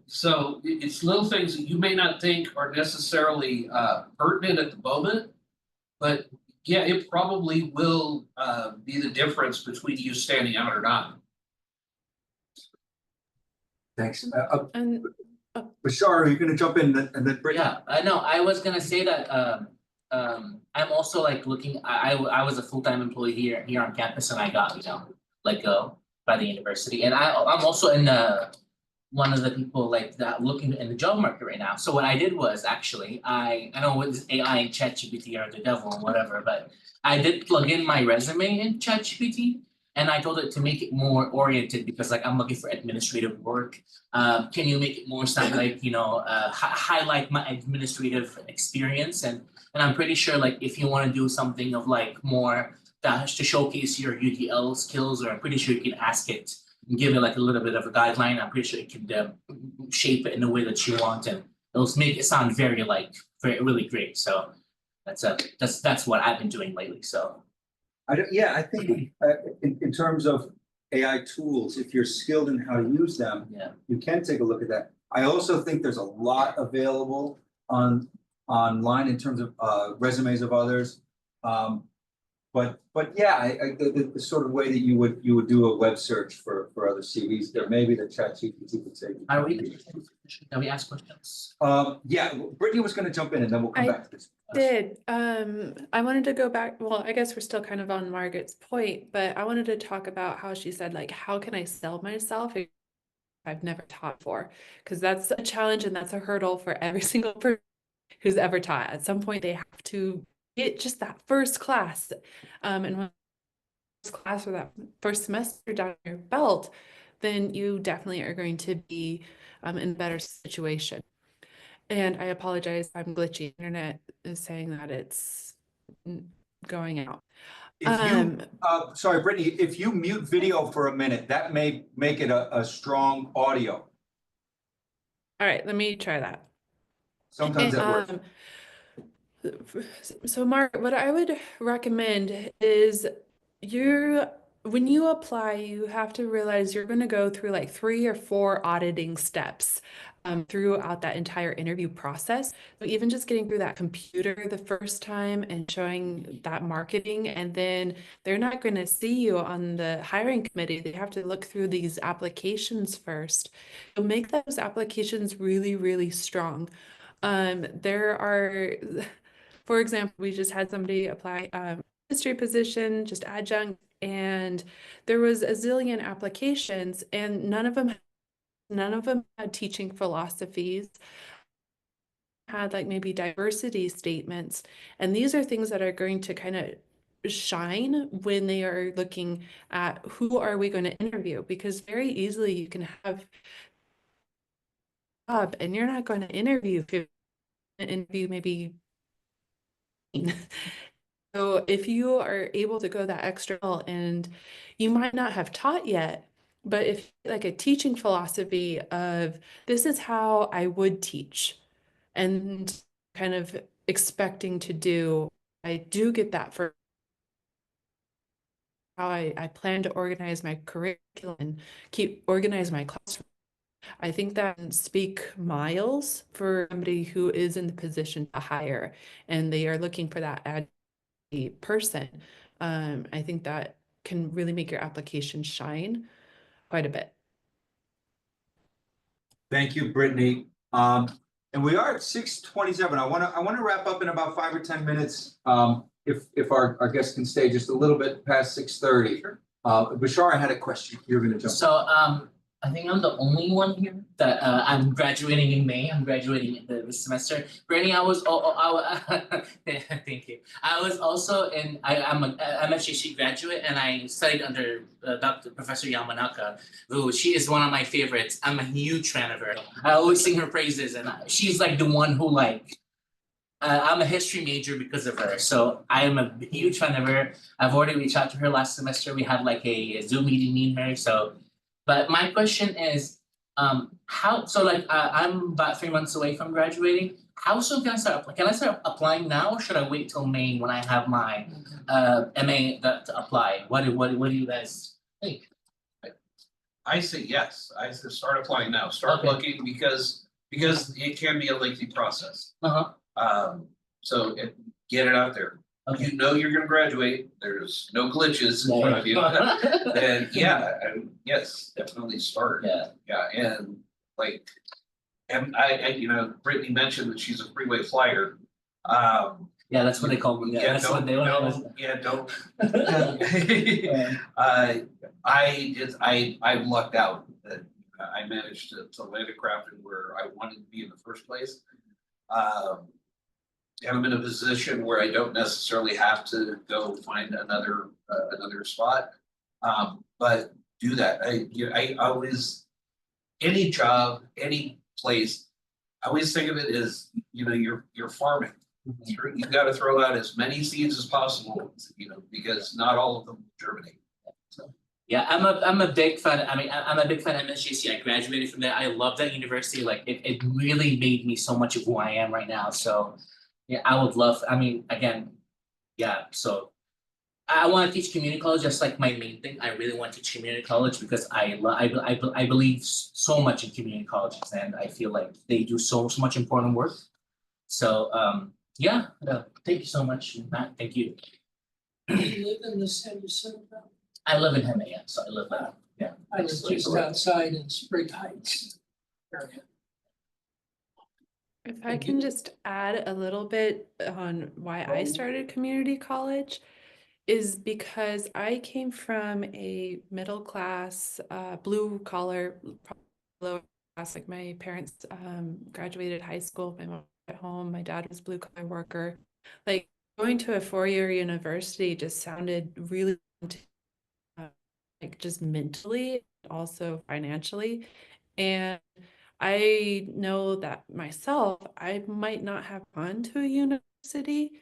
So it's little things that you may not think are necessarily pertinent at the moment. But yeah, it probably will be the difference between you standing out or not. Thanks. And Bashar, are you gonna jump in and then Brittany? Yeah, I know, I was gonna say that, I'm also like looking, I was a full-time employee here on campus and I got, let go by the university, and I'm also in one of the people like that looking in the job market right now. So what I did was actually, I know what is AI and ChatGPT are the devil and whatever, but I did plug in my resume in ChatGPT and I told it to make it more oriented because like I'm looking for administrative work. Can you make it more sound like, highlight my administrative experience and I'm pretty sure like if you want to do something of like more that has to showcase your UDL skills, or I'm pretty sure you can ask it and give it like a little bit of a guideline. I'm pretty sure it can shape it in the way that you want and it'll make it sound very really great. So that's what I've been doing lately. So I think in terms of AI tools, if you're skilled in how to use them, yeah. you can take a look at that. I also think there's a lot available online in terms of resumes of others. But yeah, the sort of way that you would do a web search for other CVs, there maybe the ChatGPT would say. Can we ask questions? Yeah, Brittany was gonna jump in and then we'll come back to this. I wanted to go back, well, I guess we're still kind of on Margaret's point, but I wanted to talk about how she said, like, how can I sell myself if I've never taught before? Because that's a challenge and that's a hurdle for every single person who's ever taught. At some point, they have to get just that first class. And when first class or that first semester down your belt, then you definitely are going to be in a better situation. And I apologize, I'm glitchy. Internet is saying that it's going out. If you, sorry, Brittany, if you mute video for a minute, that may make it a strong audio. All right, let me try that. Sometimes that works. So Mark, what I would recommend is when you apply, you have to realize you're going to go through like 3 or 4 auditing steps throughout that entire interview process. So even just getting through that computer the first time and showing that marketing, and then they're not going to see you on the hiring committee. They have to look through these applications first. So make those applications really, really strong. There are, for example, we just had somebody apply history position, just adjunct, and there was a zillion applications and none of them had teaching philosophies, had like maybe diversity statements. And these are things that are going to kind of shine when they are looking at who are we going to interview, because very easily you can have a job and you're not going to interview maybe. So if you are able to go that extra mile, and you might not have taught yet, but if like a teaching philosophy of this is how I would teach, and kind of expecting to do, I do get that for how I plan to organize my curriculum and organize my classroom. I think that can speak miles for somebody who is in the position to hire and they are looking for that person. I think that can really make your application shine quite a bit. Thank you, Brittany. And we are at 6:27. I want to wrap up in about 5 or 10 minutes. If our guests can stay just a little bit past 6:30. Bashar, I had a question. You're going to jump. So I think I'm the only one here that I'm graduating in May. I'm graduating this semester. Brittany, thank you. I was also I'm a MSJC graduate and I studied under Professor Yamanaka, who she is one of my favorites. I'm a huge fan of her. I always sing her praises, and she's like the one who I'm a history major because of her, so I am a huge fan of her. I've already reached out to her last semester. We had like a Zoom meeting, me and her. So, but my question is, I'm about 3 months away from graduating. How soon can I start applying? Can I start applying now, or should I wait till May when I have my MA to apply? What do you guys think? I say yes, I say start applying now, start Okay. looking because it can be a lengthy process. So get it out there. Okay. You know you're gonna graduate, there's no glitches in Yeah, front of you. yeah. Then yes, definitely start. Yeah. Yeah, and like, and I, you know, Brittany mentioned that she's a freeway flyer. Yeah, that's what they call me. Yeah, that's what they want. Don't. Yeah. I lucked out that I managed to land a craft where I wanted to be in the first place. And I'm in a position where I don't necessarily have to go find another spot. But do that. I always, any job, any place, I always think of it as, you know, you're farming. You've got to throw out as many seeds as possible, you know, because not all of them germinate. So. Yeah, I'm a big fan. I mean, I'm a big fan of MSJC. I graduated from there. I love that university. Like it really made me so much of who I am right now. So yeah, I would love, I mean, again, yeah, so I want to teach community college. That's like my main thing. I really want to teach community college because I believe so much in community colleges, and I feel like they do so much important work. So yeah, thank you so much, Matt. Thank you. Do you live in the city center? I live in Hema, yeah, so I live there, yeah. I live just outside in Spring Heights area. If I can just add a little bit on why I started community college, is because I came from a middle class, blue collar, lower class, like my parents graduated high school, my mom was at home, my dad was blue collar worker. Like going to a 4-year university just sounded really like just mentally, also financially. And I know that myself, I might not have gone to a university.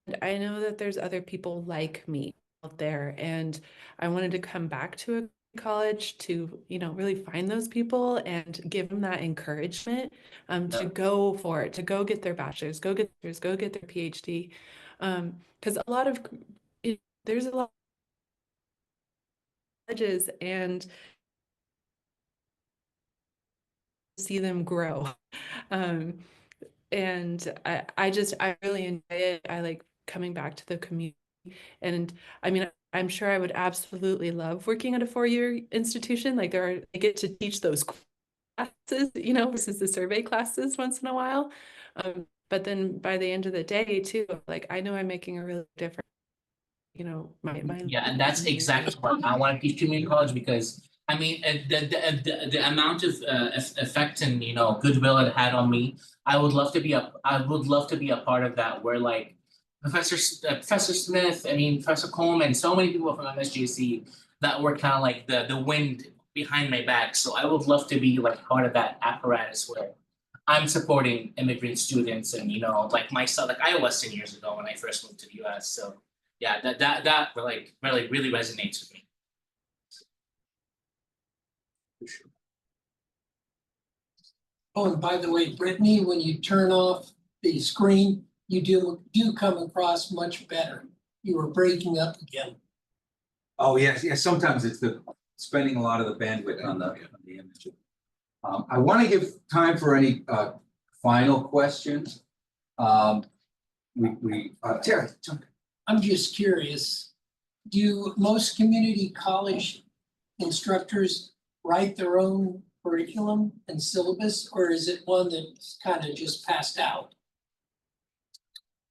And I know that there's other people like me out there. And I wanted to come back to a college to, you know, really find those people and give them that encouragement to go for it, to go get their bachelor's, go get their PhD. Because a lot of, there's a lot of colleges and see them grow. And I really enjoy it. I like coming back to the community. And I mean, I'm sure I would absolutely love working at a 4-year institution. Like I get to teach those classes, you know, versus the survey classes once in a while. But then by the end of the day too, like I know I'm making a really difference. You know, my yeah, and that's exactly what I want to teach community college because I mean the amount of effect and you know goodwill it had on me. I would love to be a part of that where like Professor Smith, I mean Professor Coleman, so many people from MSJC that were kind of like the wind behind my back. So I would love to be like part of that apparatus where I'm supporting immigrant students and you know like myself, like I was 10 years ago when I first moved to the US. So yeah, that like really resonates with me. Oh, and by the way, Brittany, when you turn off the screen, you do come across much better. You were breaking up again. Oh, yes, yes, sometimes it's the spending a lot of the bandwidth on the image. I want to give time for any final questions. Terry, jump in. I'm just curious, do most community college instructors write their own curriculum and syllabus, or is it one that's kind of just passed out?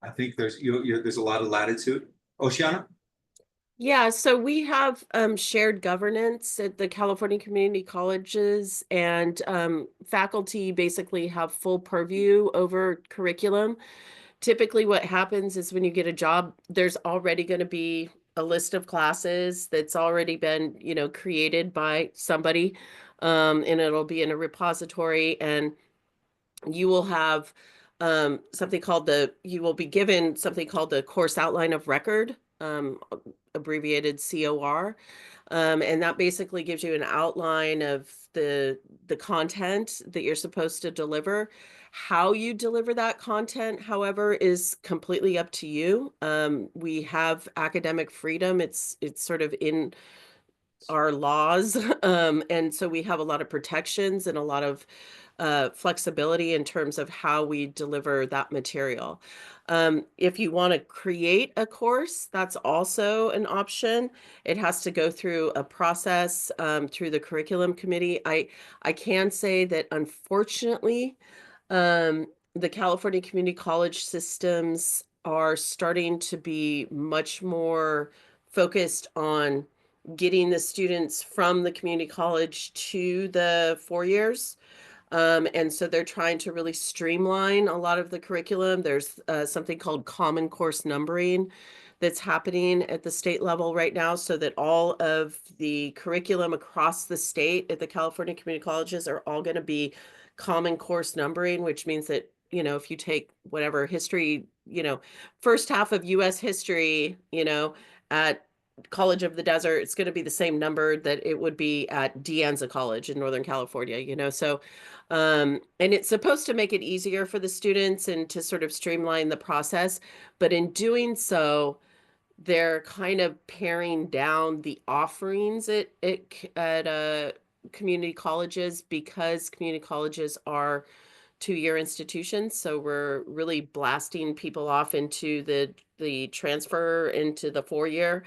I think there's there's a lot of latitude. Oceana? Yeah, so we have shared governance at the California community colleges, and faculty basically have full purview over curriculum. Typically what happens is when you get a job, there's already going to be a list of classes that's already been, you know, created by somebody, and it'll be in a repository, and you will have you will be given something called the course outline of record, abbreviated COR. And that basically gives you an outline of the content that you're supposed to deliver. How you deliver that content, however, is completely up to you. We have academic freedom. It's sort of our laws. And so we have a lot of protections and a lot of flexibility in terms of how we deliver that material. If you want to create a course, that's also an option. It has to go through a process through the curriculum committee. I can say that unfortunately, the California community college systems are starting to be much more focused on getting the students from the community college to the 4 years. And so they're trying to really streamline a lot of the curriculum. There's something called common course numbering that's happening at the state level right now, so that all of the curriculum across the state at the California community colleges are all going to be common course numbering, which means that, you know, if you take whatever history, you know, first half of US history, you know, at College of the Desert, it's going to be the same number that it would be at De Anza College in Northern California, you know. So and it's supposed to make it easier for the students and to sort of streamline the process, but in doing so, they're kind of paring down the offerings at community colleges, because community colleges are 2-year institutions. So we're really blasting people off into the transfer into the 4-year.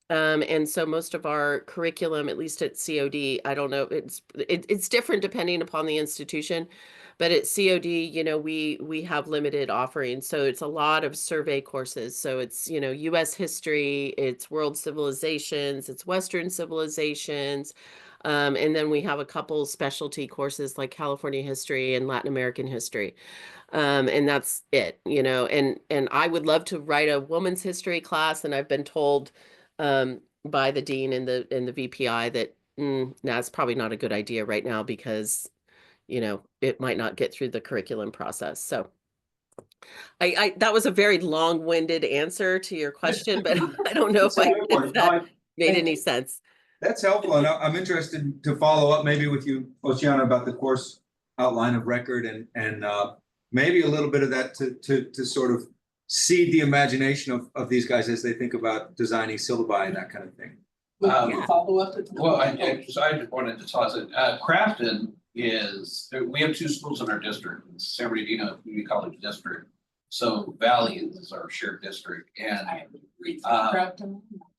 And so most of our curriculum, at least at COD, I don't know, it's different depending upon the institution, but at COD, you know, we have limited offerings. So it's a lot of survey courses. So it's, you know, US history, it's world civilizations, it's Western civilizations. And then we have a couple specialty courses like California history and Latin American history. And that's it, you know. And I would love to write a woman's history class, and I've been told by the dean and the VPI that that's probably not a good idea right now, because, you know, it might not get through the curriculum process. So I that was a very long-winded answer to your question, but I don't know That's a good one. if that made any sense. That's helpful, and I'm interested to follow up maybe with you, Oceana, about the course outline of record and maybe a little bit of that to sort of seed the imagination of these guys as they think about designing syllabi and that kind of thing. Follow up. Well, I just wanted to toss it, Crafton is, we have 2 schools in our district, it's San Bernardino Community College District. So Valley is our shared district, and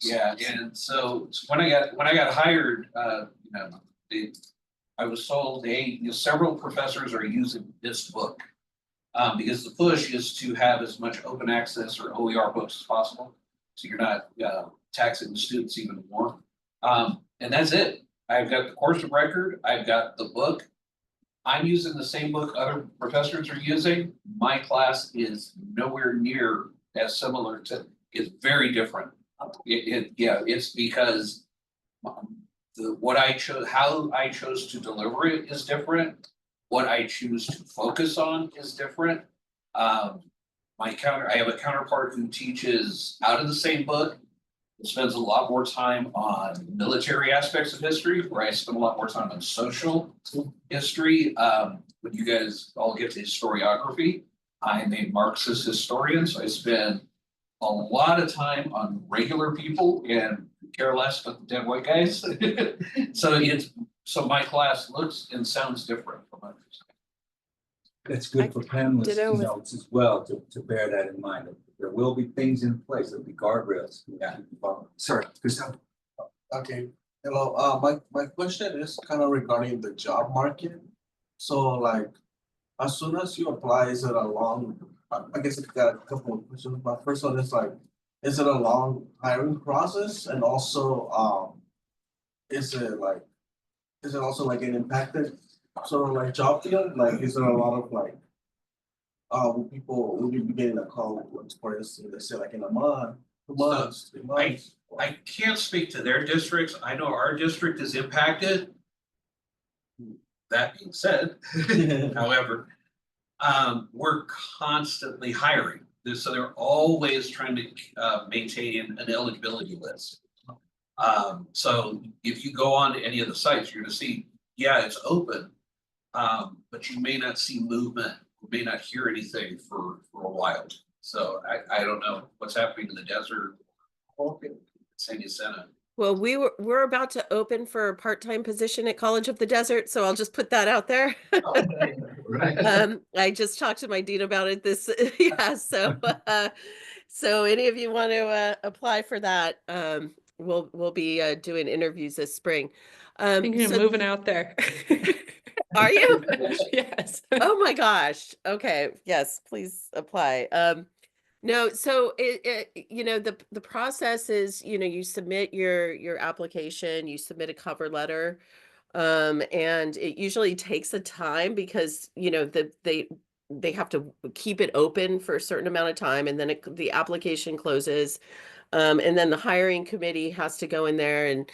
yeah, and so when I got hired, you know, I was told several professors are using this book. Because the push is to have as much open access or OER books as possible. So you're not taxing the students even more. And that's it. I've got the course of record, I've got the book. I'm using the same book other professors are using. My class is nowhere near as similar to, it's very different. It's because how I chose to deliver it is different. What I choose to focus on is different. I have a counterpart who teaches out of the same book, spends a lot more time on military aspects of history, where I spend a lot more time on social history. When you guys all get to historiography, I'm a Marxist historian, so I spend a lot of time on regular people and care less about the dead white guys. So my class looks and sounds different from others. It's good for panelists notes as well to bear that in mind. There will be things in place, there'll be guardrails. Yeah. Sorry, Gustavo. Okay, hello, my question is kind of regarding the job market. So like, as soon as you apply, is it a long, I guess I've got a couple of questions, but first one is like, is it a long hiring process? And also, is it also like an impacted sort of like job field? Like, is there a lot of like, will you be getting a call, for instance, they say like in a month, 2 months, 3 months? I can't speak to their districts. I know our district is impacted. That being said, however, we're constantly hiring. So they're always trying to maintain an eligibility list. So if you go on to any of the sites, you're gonna see, yeah, it's open, but you may not see movement, you may not hear anything for a while. So I don't know what's happening in the desert, San Jacinto. Well, we're about to open for a part-time position at College of the Desert, so I'll just put that out there. I just talked to my dean about it this, yeah, so any of you want to apply for that, we'll be doing interviews this spring. Thinking of So moving out there. are you? Yes. Oh my gosh. Okay. Yes, please apply. No, so the process is, you submit your application, you submit a cover letter, and it usually takes a time because, they have to keep it open for a certain amount of time, and then the application closes. And then the hiring committee has to go in there and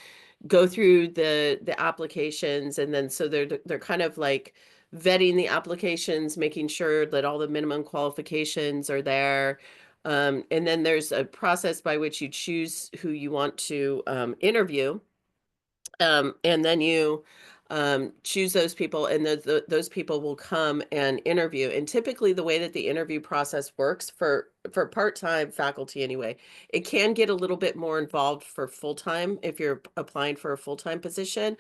go through the applications, and then so they're kind of like vetting the applications, making sure that all the minimum qualifications are there. And then there's a process by which you choose who you want to interview. And then you choose those people, and those people will come and interview. And typically the way that the interview process works for part-time faculty anyway, it can get a little bit more involved for full-time if you're applying for a full-time position.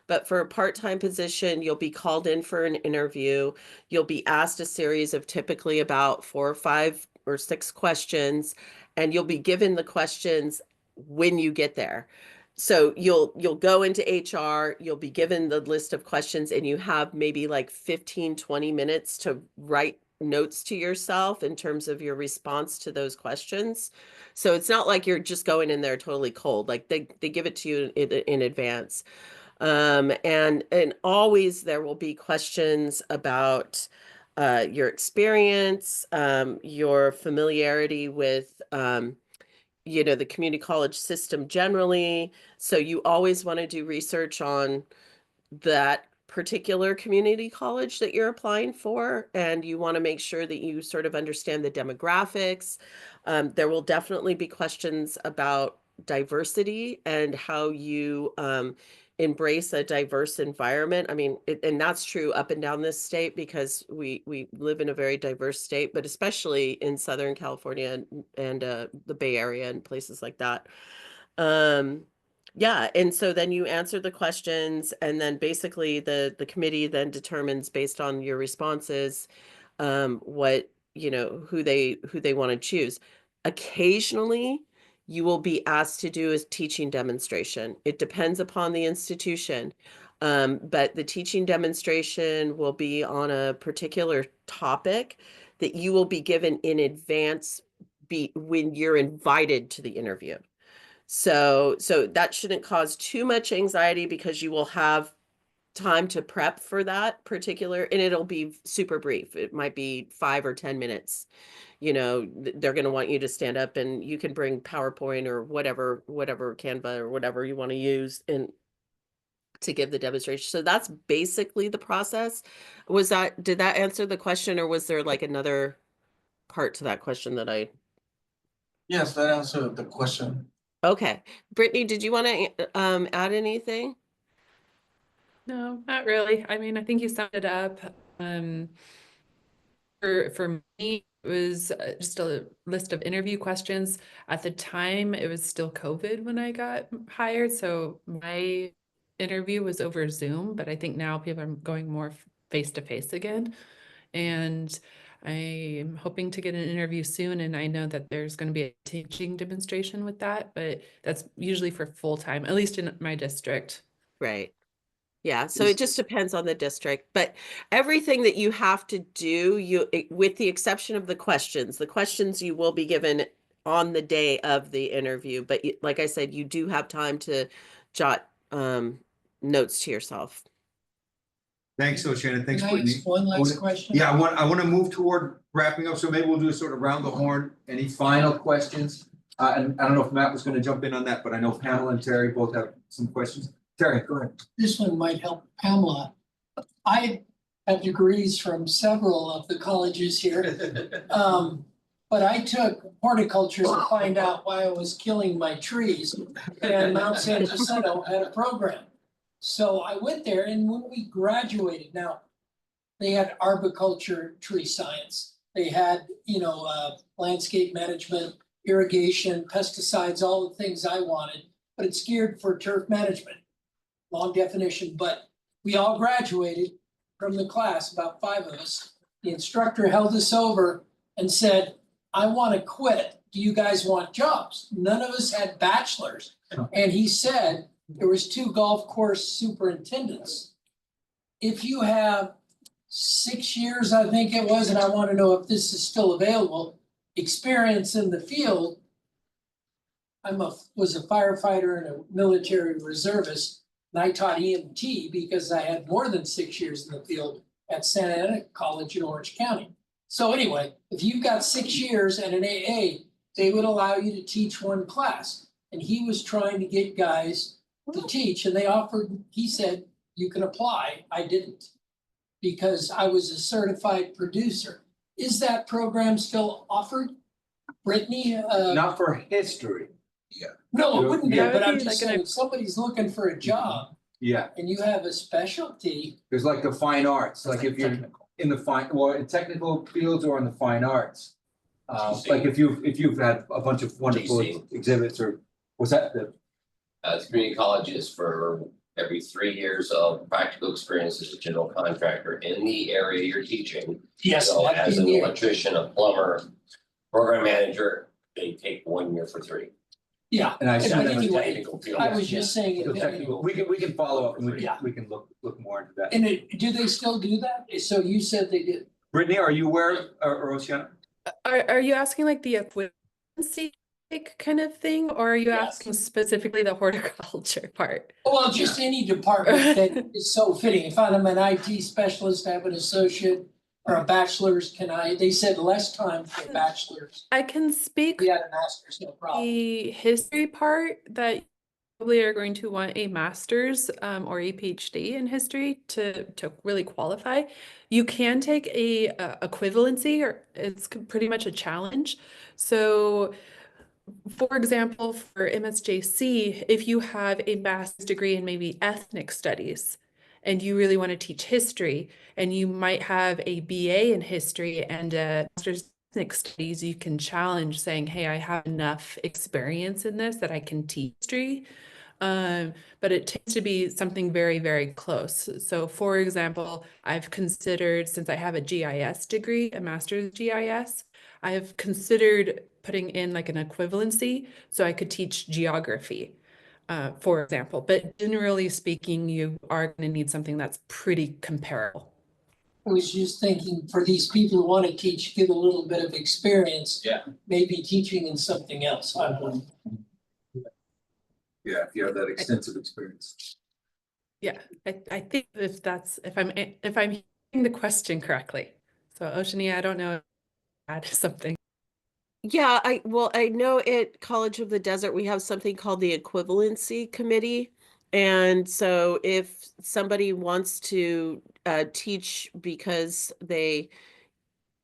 But for a part-time position, you'll be called in for an interview. You'll be asked a series of typically about 4 or 5 or 6 questions, and you'll be given the questions when you get there. So you'll go into HR, you'll be given the list of questions, and you have maybe like 15-20 minutes to write notes to yourself in terms of your response to those questions. So it's not like you're just going in there totally cold. Like they give it to you in advance. And always there will be questions about your experience, your familiarity with the community college system generally. So you always want to do research on that particular community college that you're applying for, and you want to make sure that you sort of understand the demographics. There will definitely be questions about diversity and how you embrace a diverse environment. I mean, and that's true up and down this state because we live in a very diverse state, but especially in Southern California and the Bay Area and places like that. Yeah, and so then you answer the questions, and then basically the committee then determines based on your responses what who they want to choose. Occasionally you will be asked to do a teaching demonstration. It depends upon the institution. But the teaching demonstration will be on a particular topic that you will be given in advance when you're invited to the interview. So that shouldn't cause too much anxiety because you will have time to prep for that particular, and it'll be super brief. It might be 5 or 10 minutes. They're going to want you to stand up, and you can bring PowerPoint or whatever Canva or whatever you want to use and to give the demonstration. So that's basically the process. Did that answer the question, or was there like another part to that question that I? Yes, that answered the question. Okay. Brittany, did you want to add anything? No, not really. I mean, I think you summed it up. For me, it was just a list of interview questions. At the time, it was still COVID when I got hired, so my interview was over Zoom, but I think now people are going more face to face again. And I'm hoping to get an interview soon, and I know that there's going to be a teaching demonstration with that, but that's usually for full time, at least in my district. Right. Yeah, so it just depends on the district, but everything that you have to do, with the exception of the questions you will be given on the day of the interview, but like I said, you do have time to jot notes to yourself. Thanks, Oceana. Thanks, Can I Brittany. ask one last question? Yeah, I want to move toward wrapping up, so maybe we'll do a sort of round the horn. Any final questions? And I don't know if Matt was going to jump in on that, but I know Pamela and Terry both have some questions. Terry, go ahead. This one might help Pamela. I have degrees from several of the colleges here. But I took horticulture to find out why I was killing my trees, and Mount San Jacinto had a program. So I went there, and when we graduated, now they had arboriculture, tree science. They had, landscape management, irrigation, pesticides, all the things I wanted. but it's geared for turf management. Long definition, but we all graduated from the class, about 5 of us. The instructor held us over and said, I want to quit. Do you guys want jobs? None of us had bachelors. And he said, there was 2 golf course superintendents. If you have 6 years, I think it was, and I want to know if this is still available, experience in the field. Was a firefighter and a military reservist, and I taught EMT because I had more than 6 years in the field at Santa Ana College in Orange County. So anyway, if you've got 6 years and an AA, they would allow you to teach 1 class. And he was trying to get guys to teach, and they offered, he said, you can apply. I didn't, because I was a certified producer. Is that program still offered? Brittany? Not for history. No, it wouldn't be, That but would I'm be just like saying, if somebody's looking for a job Yeah, and you have a specialty, there's like the fine arts, like if you're in the in technical fields or in the fine arts. Like if you've had a bunch of wonderful GC. exhibits or, was that the? Community colleges for every 3 years of practical experience as a general contractor in the area you're teaching. yes, So that'd as be an near. electrician, a plumber, program manager, they take 1 year for 3. Yeah, And I but sent them a anyway, technical field. I was just saying, the technical, we can follow up and Yeah. we can look more into that. and do they still do that? So you said they did. Brittany, are you aware, or Oceana? Are you asking like the equivalency kind of thing, or are you Yes. asking specifically the horticulture part? Well, just any department that is so fitting. If I'm an IT specialist, I have an associate or a bachelor's, they said less time for bachelor's. I can speak We had a master's, no problem. the history part that you probably are going to want a master's or a PhD in history to really qualify. You can take a equivalency, or it's pretty much a challenge. So for example, for MSJC, if you have a master's degree in maybe ethnic studies and you really want to teach history, and you might have a BA in history and a master's in ethnic studies, you can challenge saying, hey, I have enough experience in this that I can teach history. But it tends to be something very, very close. So for example, I've considered, since I have a GIS degree, a master's GIS, I have considered putting in like an equivalency so I could teach geography, for example. But generally speaking, you are going to need something that's pretty comparable. I was just thinking for these people who want to teach, get a little bit of experience. Yeah. Maybe teaching in something else. I wouldn't. Yeah, if you have that extensive experience. Yeah, I think if I'm hearing the question correctly. So Oceania, I don't know, add something. Yeah, I know at College of the Desert, we have something called the Equivalency Committee. And so if somebody wants to teach because they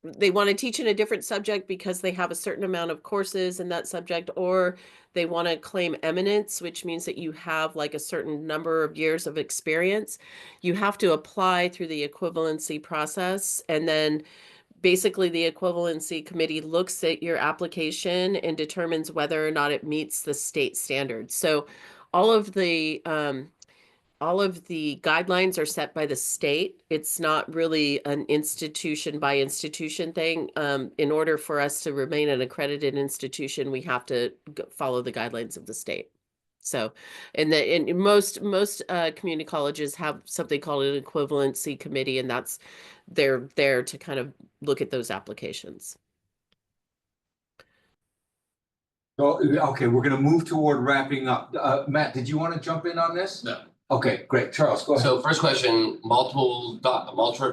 want to teach in a different subject because they have a certain amount of courses in that subject, or they want to claim eminence, which means that you have like a certain number of years of experience, you have to apply through the equivalency process. And then basically the equivalency committee looks at your application and determines whether or not it meets the state standards. So all of the guidelines are set by the state. It's not really an institution by institution thing. In order for us to remain an accredited institution, we have to follow the guidelines of the state. So, and most community colleges have something called an equivalency committee, and they're there to kind of look at those applications. Well, okay, we're gonna move toward wrapping up. Matt, did you want to jump in on this? No. Okay, great. Charles, go ahead. So first question, multiple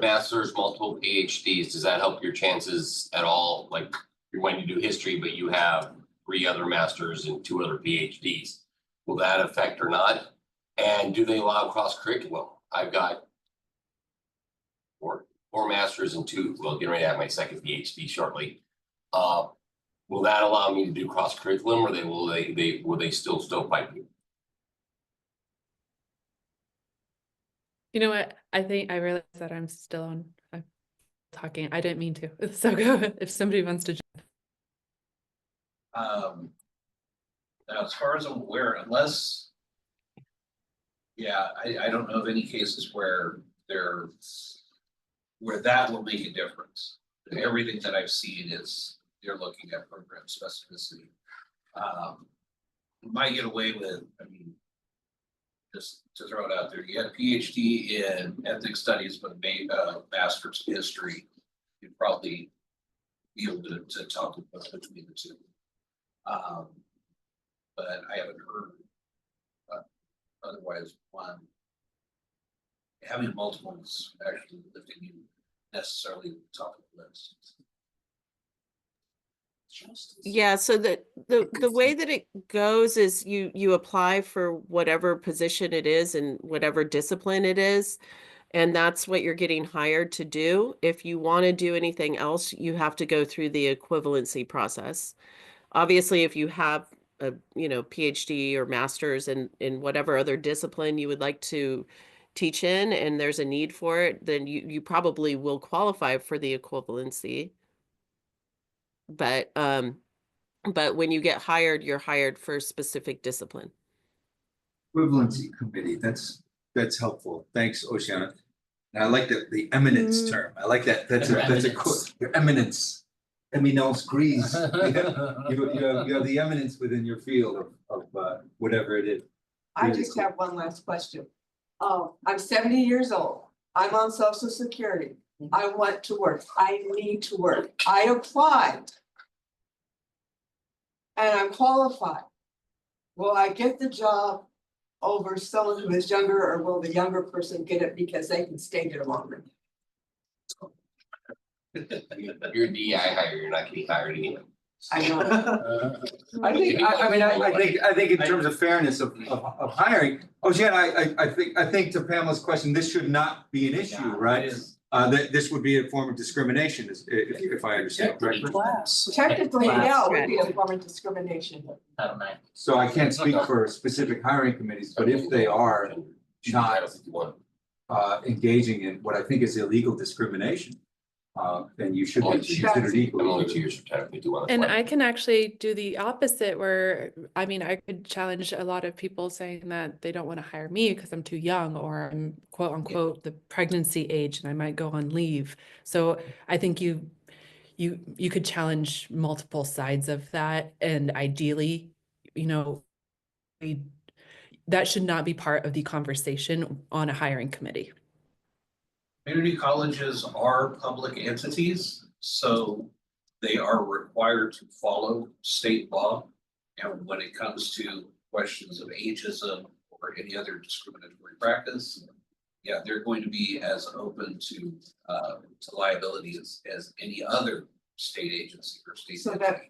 masters, multiple PhDs, does that help your chances at all? Like you're going to do history, but you have 3 other masters and 2 other PhDs. Will that affect or not? And do they allow cross curriculum? I've got four masters and 2, well, getting ready to have my second PhD shortly. Will that allow me to do cross curriculum, or will they still stovepipe me? You know what? I think I realized that I'm still on. I'm talking. I didn't mean to. So go if somebody wants to jump. Now, as far as I'm aware, unless. Yeah, I don't know of any cases where where that will make a difference. Everything that I've seen is they're looking at program specificity. You might get away with, I mean, just to throw it out there, you had a PhD in ethnic studies, but made a master's in history. You'd probably be able to talk between the two. But I haven't heard otherwise one. Having multiples actually lifting you necessarily to the top of the list. Yeah, so the way that it goes is you apply for whatever position it is and whatever discipline it is, and that's what you're getting hired to do. If you want to do anything else, you have to go through the equivalency process. Obviously, if you have a PhD or master's in whatever other discipline you would like to teach in, and there's a need for it, then you probably will qualify for the equivalency. But when you get hired, you're hired for a specific discipline. Equivalency committee, that's helpful. Thanks, Oceana. And I like the eminence term. I like that. That's your eminence. Eminence grise. You have the eminence within your field of whatever it is. I Really just cool. have one last question. I'm 70 years old. I'm on Social Security. I want to work. I need to work. I applied. And I'm qualified. Will I get the job over someone who is younger, or will the younger person get it because they can stay there longer? You're a DI hire, you're not getting hired anyway. I know. I think in terms of fairness of hiring, Oceana, I think to Pamela's question, this should not be an issue, right? It is. That this would be a form of discrimination, if I understand correctly. Technically, yeah, it would be a form of discrimination. So I can't speak for specific hiring committees, but if they are not engaging in what I think is illegal discrimination, then you should be considered I'm equal. only 2 years from technically do one. And I can actually do the opposite where, I mean, I could challenge a lot of people saying that they don't want to hire me because I'm too young or I'm quote unquote the pregnancy age and I might go on leave. So I think you could challenge multiple sides of that. And ideally, that should not be part of the conversation on a hiring committee. Community colleges are public entities, so they are required to follow state law. And when it comes to questions of ageism or any other discriminatory practice, yeah, they're going to be as open to liability as any other state agency or state So entity. that,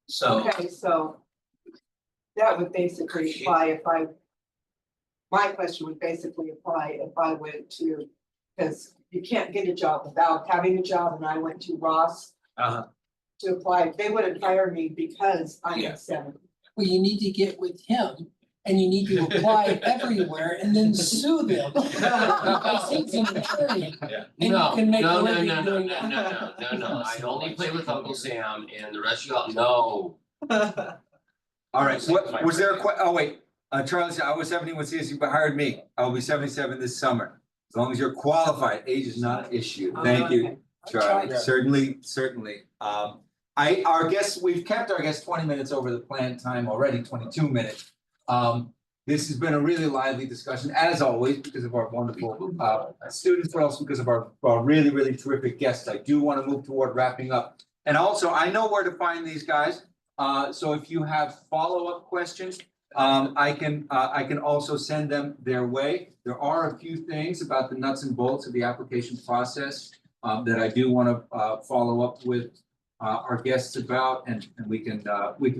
So, okay, so that would basically apply my question would basically apply if I went to, because you can't get a job without having a job, and I went to Ross to apply. They wouldn't hire me because I'm Yeah. 70. Well, you need to get with him and you need to apply everywhere and then sue them. Because he's an attorney. yeah. And you No, can make a no, living no, no, doing no, that. no, no, I only play with Uncle Sam and the rest of y'all, no. All right, so what, was there oh wait, Charlie said, I was 70 when CSU hired me. I'll be 77 this summer. As long as you're qualified, age is not an issue. Thank you, Okay. Charlie. tried. Certainly. Our guests, we've kept our guests 20 minutes over the planned time already, 22 minutes. This has been a really lively discussion, as always, because of our wonderful students, but also because of our really, really terrific guests. I do want to move toward wrapping up. And also, I know where to find these guys. So if you have follow-up questions, I can also send them their way. There are a few things about the nuts and bolts of the application process that I do want to follow up with our guests about, and we can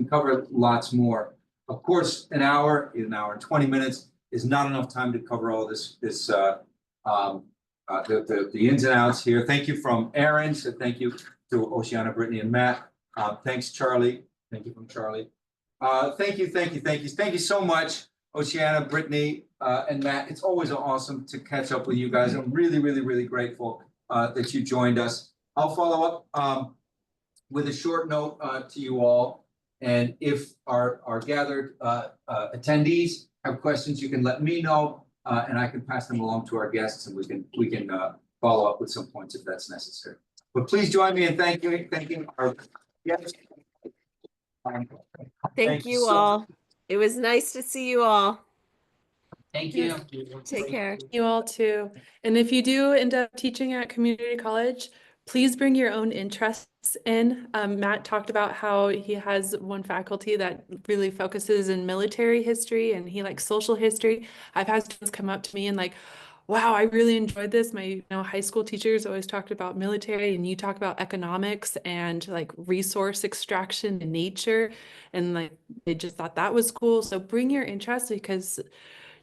cover lots more. Of course, an hour and 20 minutes is not enough time to cover all this the ins and outs here. Thank you from Aaron. So thank you to Oceana, Brittany, and Matt. Thanks, Charlie. Thank you from Charlie. Thank you so much, Oceana, Brittany, and Matt. It's always awesome to catch up with you guys. I'm really grateful that you joined us. I'll follow up with a short note to you all. And if our gathered attendees have questions, you can let me know, and I can pass them along to our guests, and we can follow up with some points if that's necessary. But please join me in thanking our guests. Thank you all. It was nice to see you all. Thank you. Take care. You all too. And if you do end up teaching at community college, please bring your own interests in. Matt talked about how he has one faculty that really focuses in military history and he likes social history. I've had students come up to me and like, wow, I really enjoyed this. My high school teachers always talked about military and you talk about economics and like resource extraction in nature. And like, they just thought that was cool. So bring your interest because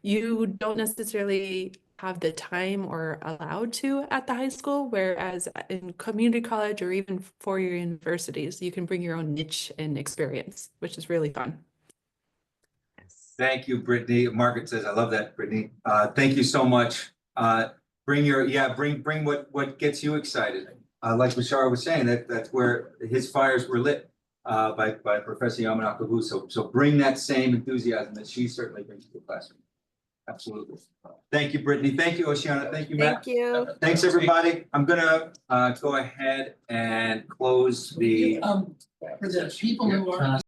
you don't necessarily have the time or allowed to at the high school, whereas in community college or even four-year universities, you can bring your own niche and experience, which is really fun. Thank you, Brittany. Margaret says, I love that, Brittany. Thank you so much. Bring what gets you excited. Like Bashar was saying, that's where his fires were lit by Professor Yamanaka. So bring that same enthusiasm that she certainly brings to the classroom. Absolutely. Thank you, Brittany. Thank you, Oceana. Thank you, Matt. Thank you. Thanks, everybody. I'm gonna go ahead and close the For the people who are